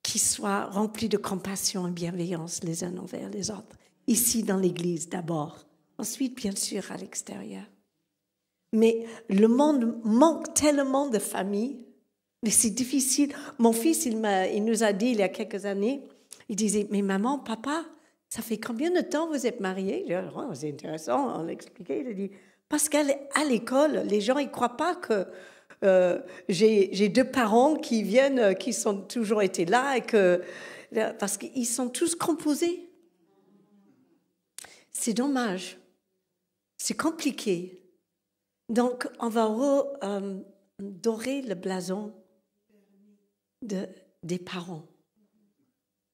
qui soit rempli de compassion et bienveillance les uns envers les autres. Ici, dans l'Église, d'abord. Ensuite, bien sûr, à l'extérieur. Mais le monde manque tellement de familles. Mais c'est difficile. Mon fils, il nous a dit il y a quelques années, il disait, mais maman, papa, ça fait combien de temps vous êtes mariés? Je dis, oh, c'est intéressant, on l'expliquait. Il a dit, parce qu'à l'école, les gens, ils ne croient pas que j'ai deux parents qui viennent, qui sont toujours été là, parce qu'ils sont tous composés. C'est dommage. C'est compliqué. Donc, on va dorer le blason des parents,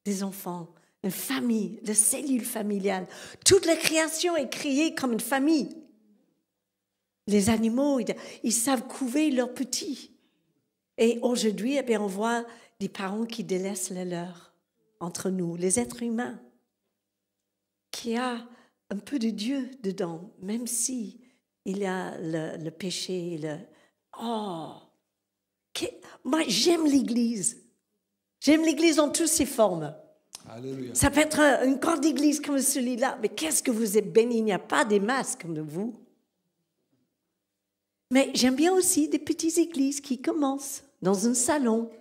des enfants, une famille, la cellule familiale. Toute la création est créée comme une famille. Les animaux, ils savent couver leurs petits. Et aujourd'hui, on voit des parents qui délaissent les leurs entre nous, les êtres humains, qui a un peu de Dieu dedans, même si il y a le péché, moi, j'aime l'Église. J'aime l'Église en toutes ses formes. Alléluia. Ça peut être une grande église comme celui-là, mais qu'est-ce que vous êtes bénis, il n'y a pas des masses comme vous. Mais j'aime bien aussi des petites églises qui commencent dans un salon,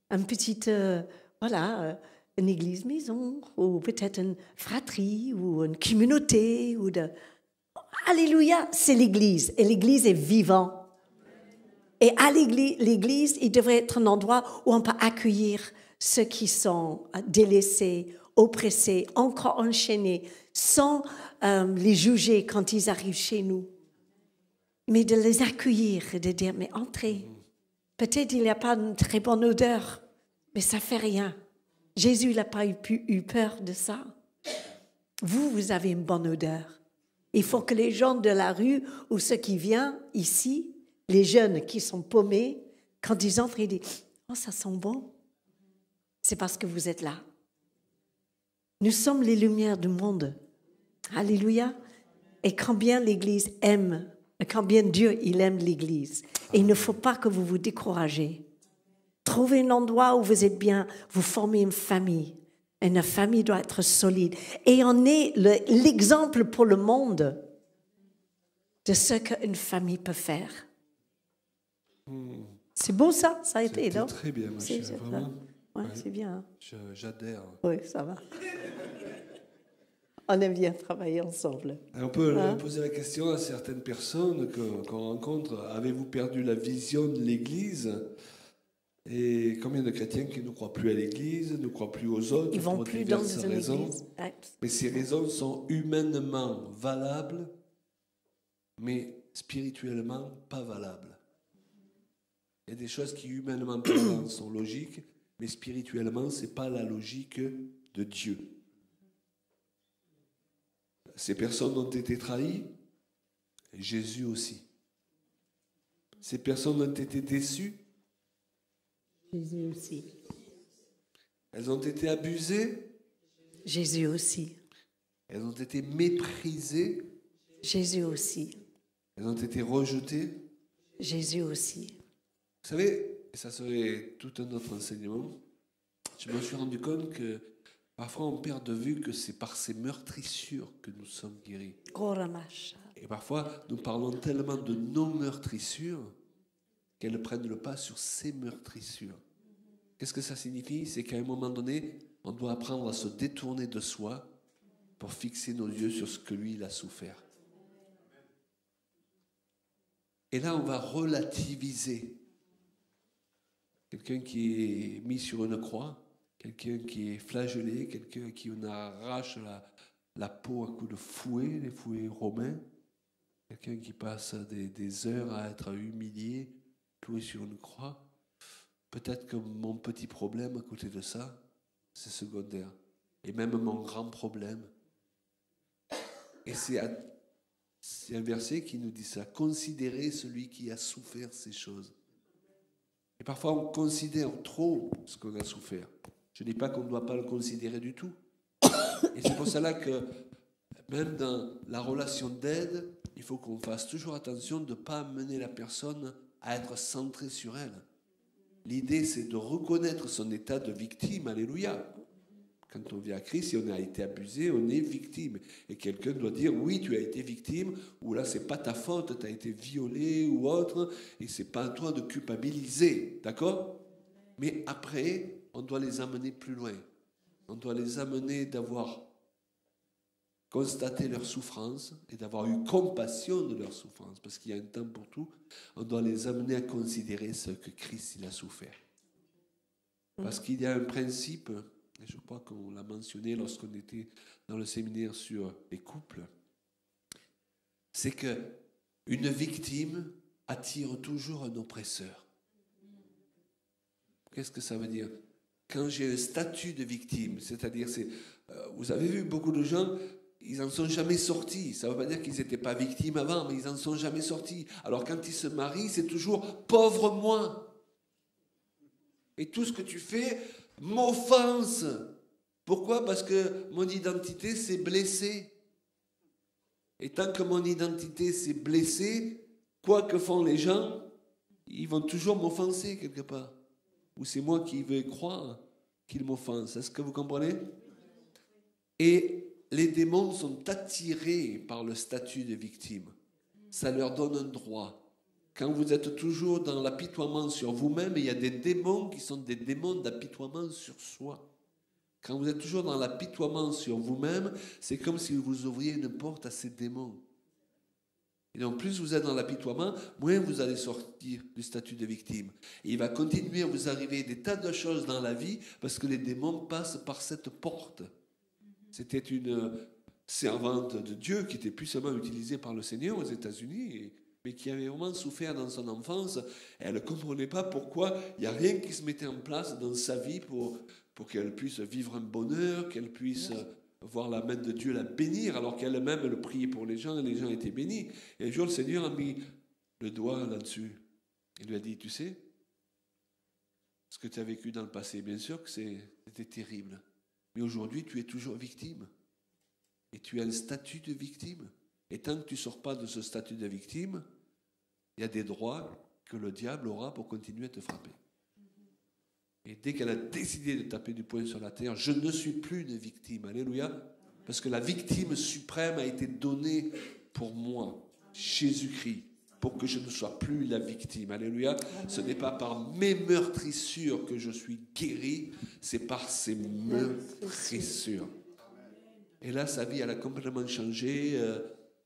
une petite, une église maison, ou peut-être une fratrie, ou une communauté. Alléluia, c'est l'Église, et l'Église est vivante. Et à l'Église, il devrait être un endroit où on peut accueillir ceux qui sont délaissés, oppressés, encore enchaînés, sans les juger quand ils arrivent chez nous. Mais de les accueillir et de dire, mais entrez. Peut-être il n'y a pas une très bonne odeur, mais ça ne fait rien. Jésus n'a pas eu peur de ça. Vous avez une bonne odeur. Il faut que les gens de la rue ou ceux qui viennent ici, les jeunes qui sont paumés, quand ils entrent, ils disent « Oh, ça sent bon !» C'est parce que vous êtes là. Nous sommes les lumières du monde. Alléluia. Et combien l'Église aime, combien Dieu, il aime l'Église. Et il ne faut pas que vous vous découragez. Trouvez un endroit où vous êtes bien, vous formez une famille. Et une famille doit être solide. Et on est l'exemple pour le monde de ce qu'une famille peut faire. C'est beau ça a été, non? Très bien, ma chère, vraiment. Ouais, c'est bien. Hein? J'adhère. Oui, ça va. On aime bien travailler ensemble. On peut poser la question à certaines personnes qu'on rencontre. Avez-vous perdu la vision de l'Église? Et combien de chrétiens qui ne croient plus à l'Église, ne croient plus aux autres, Ils vont pour plus dans diverses une raisons. église. Mais ces raisons sont humainement valables, mais spirituellement pas valables. Il y a des choses qui humainement parlant sont logiques, mais spirituellement, ce n'est pas la logique de Dieu. Ces personnes ont été trahies, et Jésus aussi. Ces personnes ont été déçues, Jésus aussi. elles ont été abusées, Jésus aussi. elles ont été méprisées, Jésus aussi. elles ont été rejetées. Jésus aussi. Vous savez, et ça serait tout un autre enseignement, je me suis rendu compte que parfois on perd de vue que c'est par ces meurtrissures que nous sommes guéris. Et parfois nous parlons tellement de nos meurtrissures qu'elles prennent le pas sur ces meurtrissures. Qu'est-ce que ça signifie? C'est qu'à un moment donné, on doit apprendre à se détourner de soi pour fixer nos yeux sur ce que lui, il a souffert. Et là, on va relativiser. Quelqu'un qui est mis sur une croix, quelqu'un qui est flagellé, quelqu'un qui on arrache la peau à coups de fouet, les fouets romains, quelqu'un qui passe des heures à être humilié, cloué sur une croix. Peut-être que mon petit problème à côté de ça, c'est secondaire. Et même mon grand problème. Et c'est un verset qui nous dit ça. Considérez celui qui a souffert ces choses. Et parfois, on considère trop ce qu'on a souffert. Je ne dis pas qu'on ne doit pas le considérer du tout. Et c'est pour cela que, même dans la relation d'aide, il faut qu'on fasse toujours attention de ne pas amener la personne à être centrée sur elle. L'idée, c'est de reconnaître son état de victime. Alléluia. Quand on vient à Christ, si on a été abusé, on est victime. Et quelqu'un doit dire, oui, tu as été victime, ou là, c'est pas ta faute, tu as été violé ou autre, et c'est pas à toi de culpabiliser, d'accord? Mais après, on doit les amener plus loin. On doit les amener d'avoir constaté leur souffrance et d'avoir eu compassion de leur souffrance, parce qu'il y a un temps pour tout. On doit les amener à considérer ce que Christ il a souffert. Parce qu'il y a un principe... Et je crois qu'on l'a mentionné lorsqu'on était dans le séminaire sur les couples, c'est qu'une victime attire toujours un oppresseur. Qu'est-ce que ça veut dire? Quand j'ai un statut de victime, c'est-à-dire, vous avez vu beaucoup de gens, ils n'en sont jamais sortis. Ça ne veut pas dire qu'ils n'étaient pas victimes avant, mais ils n'en sont jamais sortis. Alors quand ils se marient, c'est toujours « pauvre moi ». Et tout ce que tu fais m'offense. Pourquoi? Parce que mon identité s'est blessée. Et tant que mon identité s'est blessée, quoi que font les gens, ils vont toujours m'offenser quelque part. Ou c'est moi qui vais croire qu'ils m'offensent. Est-ce que vous comprenez? Et les démons sont attirés par le statut de victime. Ça leur donne un droit. Quand vous êtes toujours dans l'apitoiement sur vous-même, il y a des démons qui sont des démons d'apitoiement sur soi. Quand vous êtes toujours dans l'apitoiement sur vous-même, c'est comme si vous ouvriez une porte à ces démons. Et donc, plus vous êtes dans l'apitoiement, moins vous allez sortir du statut de victime. Et il va continuer à vous arriver des tas de choses dans la vie parce que les démons passent par cette porte. C'était une servante de Dieu qui était puissamment utilisée par le Seigneur aux États-Unis, mais qui avait vraiment souffert dans son enfance. Elle ne comprenait pas pourquoi il n'y a rien qui se mettait en place dans sa vie pour qu'elle puisse vivre un bonheur, qu'elle puisse voir la main de Dieu la bénir, alors qu'elle-même elle priait pour les gens et les gens étaient bénis. Et un jour, le Seigneur a mis le doigt là-dessus. Il lui a dit, tu sais, ce que tu as vécu dans le passé, bien sûr que c'était terrible. Mais aujourd'hui, tu es toujours victime. Et tu as un statut de victime. Et tant que tu ne sors pas de ce statut de victime, il y a des droits que le diable aura pour continuer à te frapper. Et dès qu'elle a décidé de taper du poing sur la terre, je ne suis plus une victime. Alléluia. Parce que la victime suprême a été donnée pour moi, Jésus-Christ, pour que je ne sois plus la victime. Alléluia. Ce n'est pas par mes meurtrissures que je suis guéri, c'est par ces meurtrissures. Et là, sa vie, elle a complètement changé.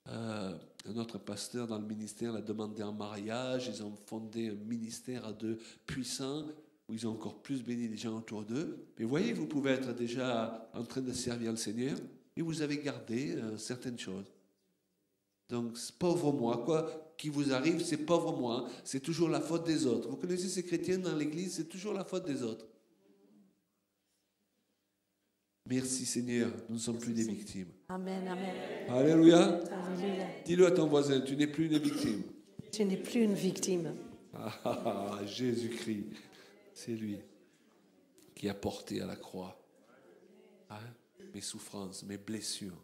Un autre pasteur dans le ministère l'a demandé en mariage. Ils ont fondé un ministère à deux puissant. où ils ont encore plus béni les gens autour d'eux. Mais voyez, vous pouvez être déjà en train de servir le Seigneur et vous avez gardé certaines choses. Donc, pauvre moi, quoi qui vous arrive, c'est pauvre moi, c'est toujours la faute des autres. Vous connaissez ces chrétiens dans l'église, c'est toujours la faute des autres. Merci Seigneur, nous ne sommes plus des victimes. Amen, amen. Alléluia. Alléluia. Dis-le à ton voisin, tu n'es plus une victime. Tu n'es plus une victime. Jésus-Christ, c'est lui qui a porté à la croix mes souffrances, mes blessures.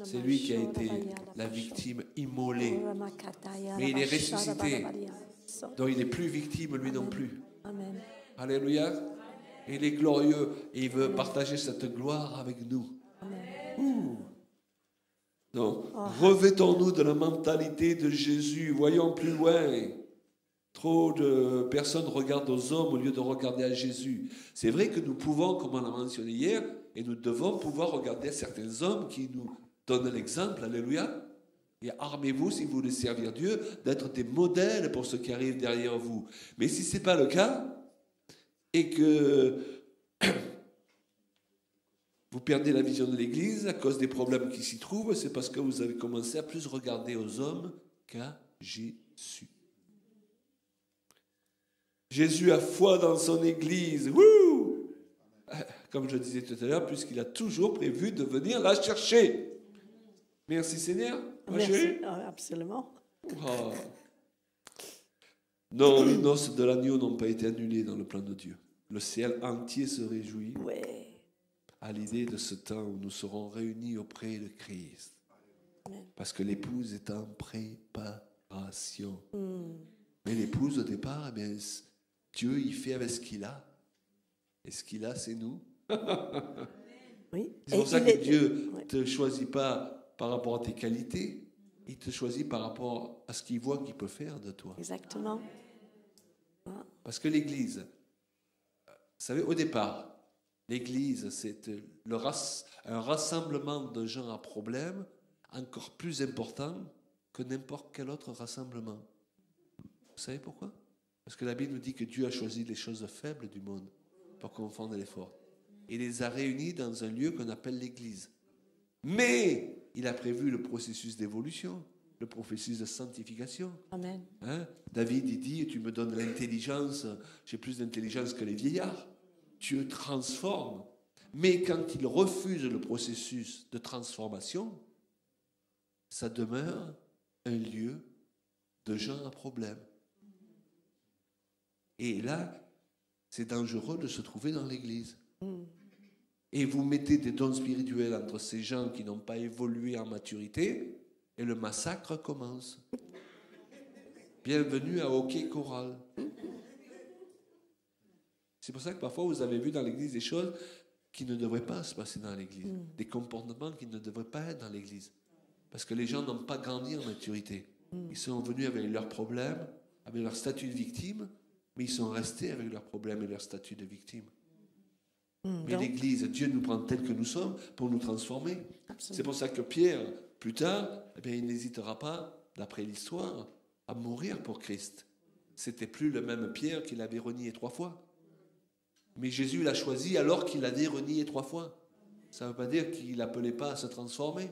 C'est lui qui a été la victime immolée. Mais il est ressuscité. Donc il n'est plus victime, lui non plus. Amen. Alléluia. Il est glorieux et il veut partager cette gloire avec nous. Donc, revêtons-nous de la mentalité de Jésus. Voyons plus loin. Trop de personnes regardent aux hommes au lieu de regarder à Jésus. C'est vrai que nous pouvons, comme on l'a mentionné hier, et nous devons pouvoir regarder certains hommes qui nous donnent l'exemple. Alléluia. Et armez-vous, si vous voulez servir Dieu, d'être des modèles pour ceux qui arrivent derrière vous. Mais si ce n'est pas le cas, et que vous perdez la vision de l'Église à cause des problèmes qui s'y trouvent, c'est parce que vous avez commencé à plus regarder aux hommes qu'à Jésus. Jésus a foi dans son Église. Wouh! Comme je disais tout à l'heure, puisqu'il a toujours prévu de venir la chercher. Merci Seigneur. Merci. Absolument. Oh. Non, les noces de l'agneau n'ont pas été annulées dans le plan de Dieu. Le ciel entier se réjouit à l'idée de ce temps où nous serons réunis auprès de Christ. Parce que l'épouse est en préparation. Mais l'épouse, au départ, eh bien, Dieu, il fait avec ce qu'il a. Et ce qu'il a, c'est nous. Oui. C'est pour ça que Dieu ne te choisit pas par rapport à tes qualités. Il te choisit par rapport à ce qu'il voit qu'il peut faire de toi. Exactement. Parce que l'Église, vous savez, au départ, l'Église, c'est un rassemblement de gens à problème encore plus important que n'importe quel autre rassemblement. Vous savez pourquoi? Parce que la Bible nous dit que Dieu a choisi les choses faibles du monde pour confondre les fortes. Il les a réunis dans un lieu qu'on appelle l'Église. Mais il a prévu le processus d'évolution, le processus de sanctification. Amen. David, il dit, tu me donnes l'intelligence, j'ai plus d'intelligence que les vieillards. Dieu transforme. Mais quand il refuse le processus de transformation, ça demeure un lieu de gens à problème. Et là, c'est dangereux de se trouver dans l'Église. Et vous mettez des dons spirituels entre ces gens qui n'ont pas évolué en maturité, et le massacre commence. Bienvenue à Hockey Choral. C'est pour ça que parfois vous avez vu dans l'Église des choses qui ne devraient pas se passer dans l'Église. Des comportements qui ne devraient pas être dans l'Église. Parce que les gens n'ont pas grandi en maturité. Ils sont venus avec leurs problèmes, avec leur statut de victime, mais ils sont restés avec leurs problèmes et leur statut de victime. Mais l'Église, Dieu nous prend tels que nous sommes pour nous transformer. Absolument. C'est pour ça que Pierre, plus tard, eh bien, il n'hésitera pas, d'après l'histoire, à mourir pour Christ. C'était plus le même Pierre qu'il avait renié 3 fois. Mais Jésus l'a choisi alors qu'il l'avait renié 3 fois. Ça ne veut pas dire qu'il n'appelait pas à se transformer.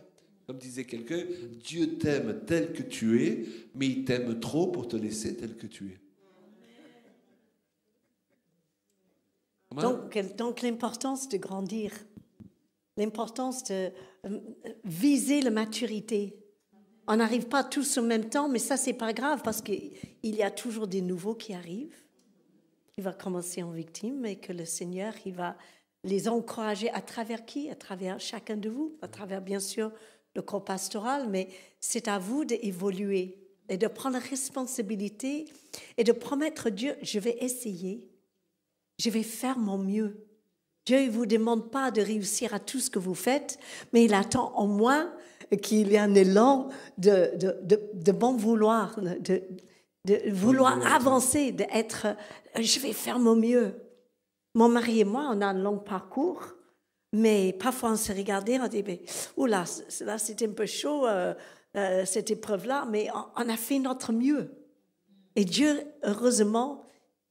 Comme disait quelqu'un, Dieu t'aime tel que tu es, mais il t'aime trop pour te laisser tel que tu es. Donc l'importance de grandir, l'importance de viser la maturité. On n'arrive pas tous en même temps, mais ça, c'est pas grave parce qu'il y a toujours des nouveaux qui arrivent. Il va commencer en victime et que le Seigneur, il va les encourager à travers qui? À travers chacun de vous, à travers bien sûr le corps pastoral, mais c'est à vous d'évoluer et de prendre responsabilité et de promettre Dieu, je vais essayer, je vais faire mon mieux. Dieu ne vous demande pas de réussir à tout ce que vous faites, mais il attend au moins qu'il y ait un élan de bon vouloir, de vouloir avancer, d'être, je vais faire mon mieux. Mon mari et moi, on a un long parcours, mais parfois on se regardait, on dit, oula, là c'était un peu chaud, cette épreuve-là, mais on a fait notre mieux. Et Dieu, heureusement,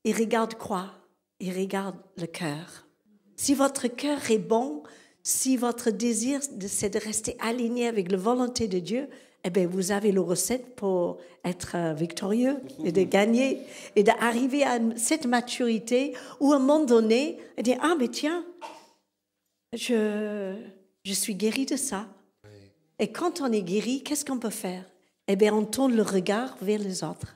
il regarde quoi? Il regarde le cœur. Si votre cœur est bon, si votre désir, c'est de rester aligné avec la volonté de Dieu, eh bien, vous avez la recette pour être victorieux et de gagner et d'arriver à cette maturité où, à un moment donné, on dit, ah, mais tiens, je suis guéri de ça. Et quand on est guéri, qu'est-ce qu'on peut faire? Eh bien, on tourne le regard vers les autres.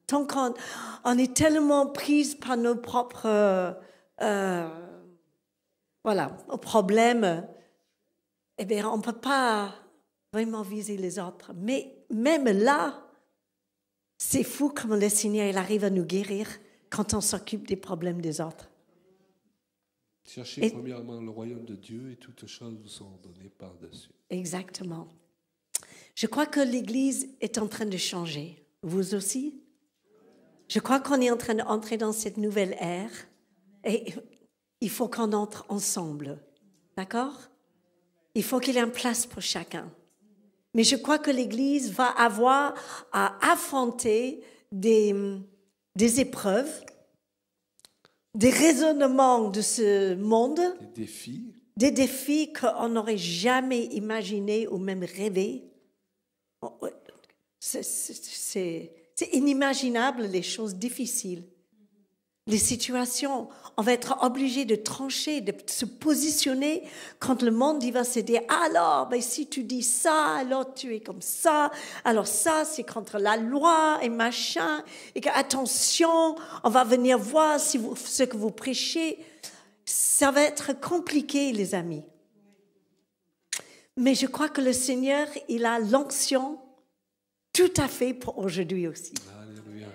Tant qu'on est tellement prise par nos propres problèmes, eh bien, on ne peut pas vraiment viser les autres. Mais même là, c'est fou comme le Seigneur il arrive à nous guérir quand on s'occupe des problèmes des autres. Cherchez premièrement le royaume de Dieu et toutes choses vous sont données par-dessus. Exactement. Je crois que l'Église est en train de changer. Vous aussi? Je crois qu'on est en train d'entrer dans cette nouvelle ère et il faut qu'on entre ensemble. D'accord? Il faut qu'il y ait une place pour chacun. Mais je crois que l'Église va avoir à affronter des épreuves, des raisonnements de ce monde, des défis qu'on n'aurait jamais imaginés ou même rêvés. C'est inimaginable, les choses difficiles. Les situations, on va être obligé de trancher, de se positionner quand le monde il va se dire alors, ben, si tu dis ça, alors tu es comme ça, alors ça c'est contre la loi et machin, et que attention, on va venir voir ce que vous prêchez. Ça va être compliqué, les amis. Mais je crois que le Seigneur, il a l'onction tout à fait pour aujourd'hui aussi. Alléluia.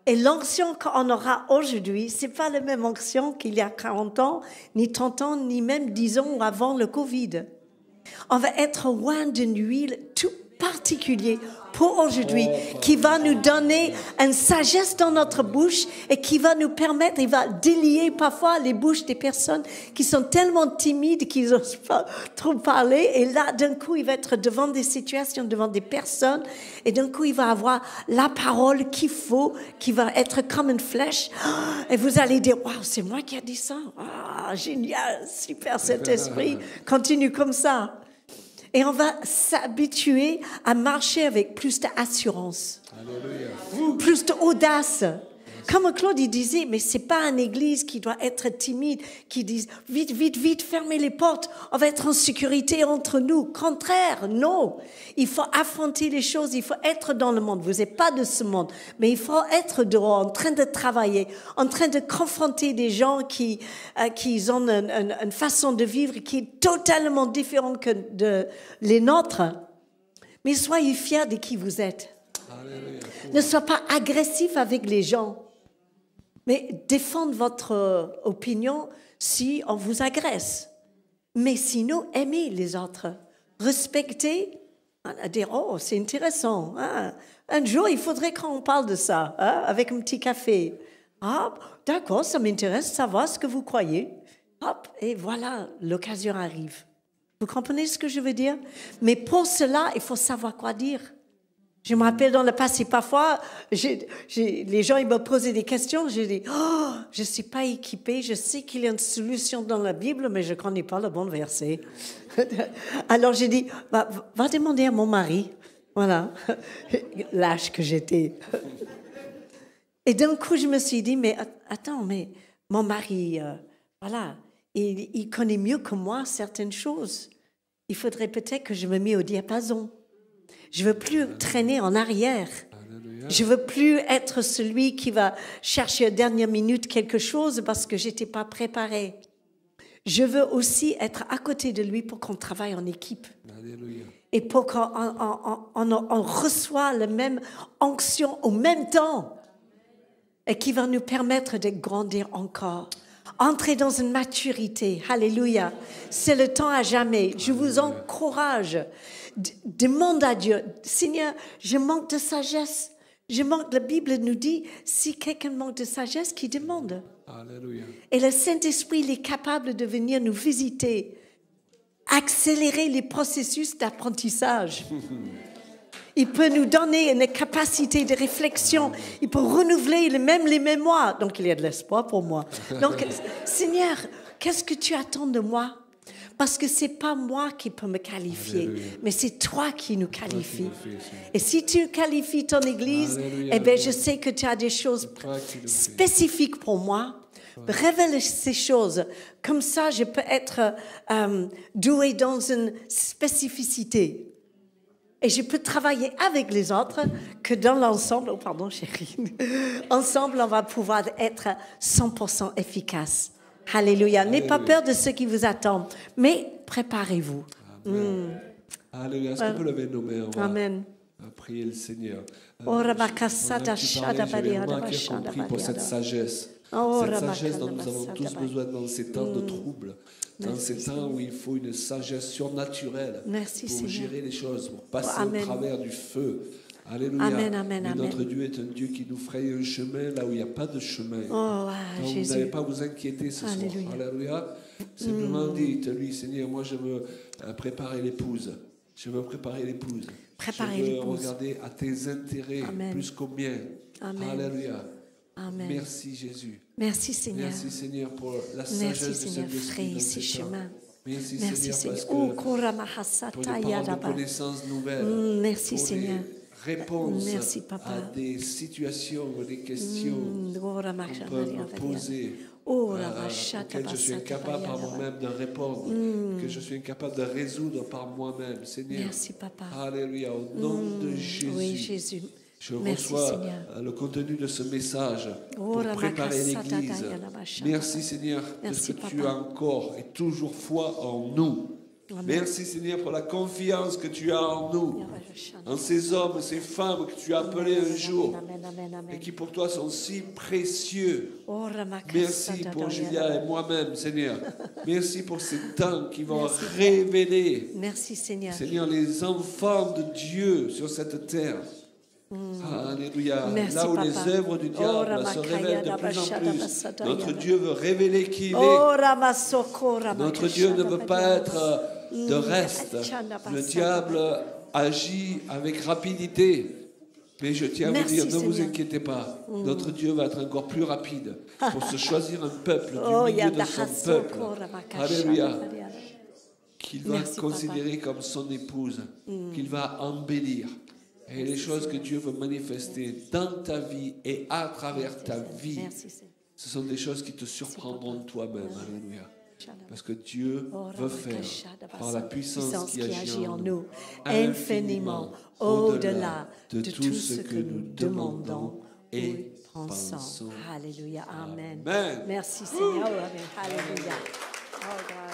Et l'onction qu'on aura aujourd'hui, ce n'est pas la même onction qu'il y a 40 ans, ni 30 ans, ni même 10 ans avant le Covid. On va être loin d'une huile tout particulière pour aujourd'hui, qui va nous donner une sagesse dans notre bouche et qui va nous permettre, il va délier parfois les bouches des personnes qui sont tellement timides qu'ils n'osent pas trop parler. Et là, d'un coup, il va être devant des situations, devant des personnes. Et d'un coup, il va avoir la parole qu'il faut, qui va être comme une flèche. Et vous allez dire, waouh, c'est moi qui ai dit ça. Ah, génial, super, cet esprit. Continue comme ça. Et on va s'habituer à marcher avec plus d'assurance, plus d'audace. Comme Claude il disait, mais c'est pas une église qui doit être timide, qui dit vite, vite, vite, fermez les portes, on va être en sécurité entre nous. Contraire, non. Il faut affronter les choses, il faut être dans le monde. Vous n'êtes pas de ce monde, mais il faut être dehors, en train de travailler, en train de confronter des gens qui ont une façon de vivre qui est totalement différente que de les nôtres. Mais soyez fiers de qui vous êtes. Alléluia. Ne soyez pas agressif avec les gens. Mais défendre votre opinion si on vous agresse. Mais sinon, aimez les autres. Respectez. On va dire, oh, c'est intéressant. Hein? Un jour, il faudrait qu'on parle de ça, hein, avec un petit café. Ah, d'accord, ça m'intéresse, savoir ce que vous croyez. Hop, et voilà, l'occasion arrive. Vous comprenez ce que je veux dire? Mais pour cela, il faut savoir quoi dire. Je me rappelle dans le passé, parfois, les gens ils me posaient des questions, je dis, oh, je ne suis pas équipée, je sais qu'il y a une solution dans la Bible, mais je ne connais pas le bon verset. Alors j'ai dit, va demander à mon mari, voilà, lâche que j'étais. Et d'un coup, je me suis dit, mais attends, mais mon mari, voilà, il connaît mieux que moi certaines choses. Il faudrait peut-être que je me mette au diapason. Je ne veux plus traîner en arrière. Alléluia. Je ne veux plus être celui qui va chercher à la dernière minute quelque chose parce que je n'étais pas préparée. Je veux aussi être à côté de lui pour qu'on travaille en équipe. Alléluia. Et pour qu'on reçoit la même onction au même temps et qui va nous permettre de grandir encore. Entrer dans une maturité. Alléluia. C'est le temps à jamais. Je vous encourage. Demande à Dieu. Seigneur, je manque de sagesse. La Bible nous dit, si quelqu'un manque de sagesse, qu'il demande. Alléluia. Et le Saint-Esprit, il est capable de venir nous visiter, accélérer les processus d'apprentissage. Il peut nous donner une capacité de réflexion. Il peut renouveler même les mémoires. Donc, il y a de l'espoir pour moi. Donc, Seigneur, qu'est-ce que tu attends de moi? Parce que c'est pas moi qui peux me qualifier, mais c'est toi qui nous qualifies. Et si tu qualifies ton Église, eh bien, je sais que tu as des choses spécifiques pour moi. Révèle ces choses. Comme ça, je peux être douée dans une spécificité. Et je peux travailler avec les autres que dans l'ensemble. Oh, pardon, chérie. Ensemble, on va pouvoir être 100% efficace. Alléluia. N'ayez pas peur de ce qui vous attend, mais préparez-vous. Alléluia. Est-ce qu'on peut lever nos mains? Amen. Prier le Seigneur. Oh, J'avais compris pour cette sagesse. Cette sagesse dont nous avons tous besoin dans ces temps de trouble, dans ces temps où il faut une sagesse surnaturelle pour gérer les choses, pour passer au travers du feu. Alléluia. Amen, amen, Mais notre amen. Dieu est un Dieu qui nous fraye un chemin là où il n'y a pas de chemin. Oh, Donc Jésus. vous n'avez pas à vous inquiéter ce soir. Alléluia. Simplement dites-lui, Seigneur, moi je veux préparer l'épouse. Je veux préparer l'épouse. Préparer je veux l'épouse. regarder à tes intérêts plus qu'aux miens. Amen. Alléluia. Amen. Merci Jésus. Merci Seigneur. Merci Seigneur pour la sagesse Merci de Seigneur, Saint-Esprit fraye dans ces ces temps. chemins. Merci Merci Seigneur parce Seigneur. que Oh, pour Koramahasata les paroles de Yadaba. connaissances nouvelles, Merci pour Seigneur. les réponses Merci, Papa. à des situations ou des questions qu'on peut me poser, auxquelles je suis incapable par moi-même de répondre, que je suis incapable de résoudre par moi-même. Seigneur, Merci Papa. Alléluia, au nom de Jésus. Oui, Jésus. Je Merci, reçois Seigneur. le contenu de ce message pour préparer l'Église. Merci Seigneur Merci, parce que tu Papa. as encore et toujours foi en nous. Amen. Merci Seigneur pour la confiance que tu as en nous, en ces hommes, ces femmes que tu as appelés un jour Amen, amen, amen. et qui pour toi sont si précieux. Oh, Ramakasata Merci pour Julia et moi-même, Seigneur. Merci pour ces temps qui vont Merci, révéler, Merci Seigneur. Seigneur, les enfants de Dieu sur cette terre. Alléluia. Merci, Là où Papa. les œuvres du diable Oh, se révèlent de plus en Ramakaya plus, Dabashada notre Yada. Dieu veut révéler qui il est. Oh, Ramasoko Notre Dieu ne veut pas Ramakashada être de reste. Le diable agit avec rapidité. Mais je tiens à vous Merci, dire, ne vous Seigneur. inquiétez pas. Notre Dieu va être encore plus rapide pour se choisir un peuple du Oh, milieu de Yada son Hasoko peuple. Ramakashada Alléluia. Yada. Qu'il va Merci, considérer comme son épouse, qu'il va embellir. Et les choses que Dieu veut manifester dans ta vie et à travers ta vie, Merci Seigneur. ce sont des choses qui te surprendront toi-même. Alléluia. Parce que Dieu veut faire, par la puissance qui agit en nous, infiniment au-delà de tout ce que nous demandons et pensons. Alléluia. Amen. Amen. Merci Seigneur. Amen. Alléluia. Oh, God.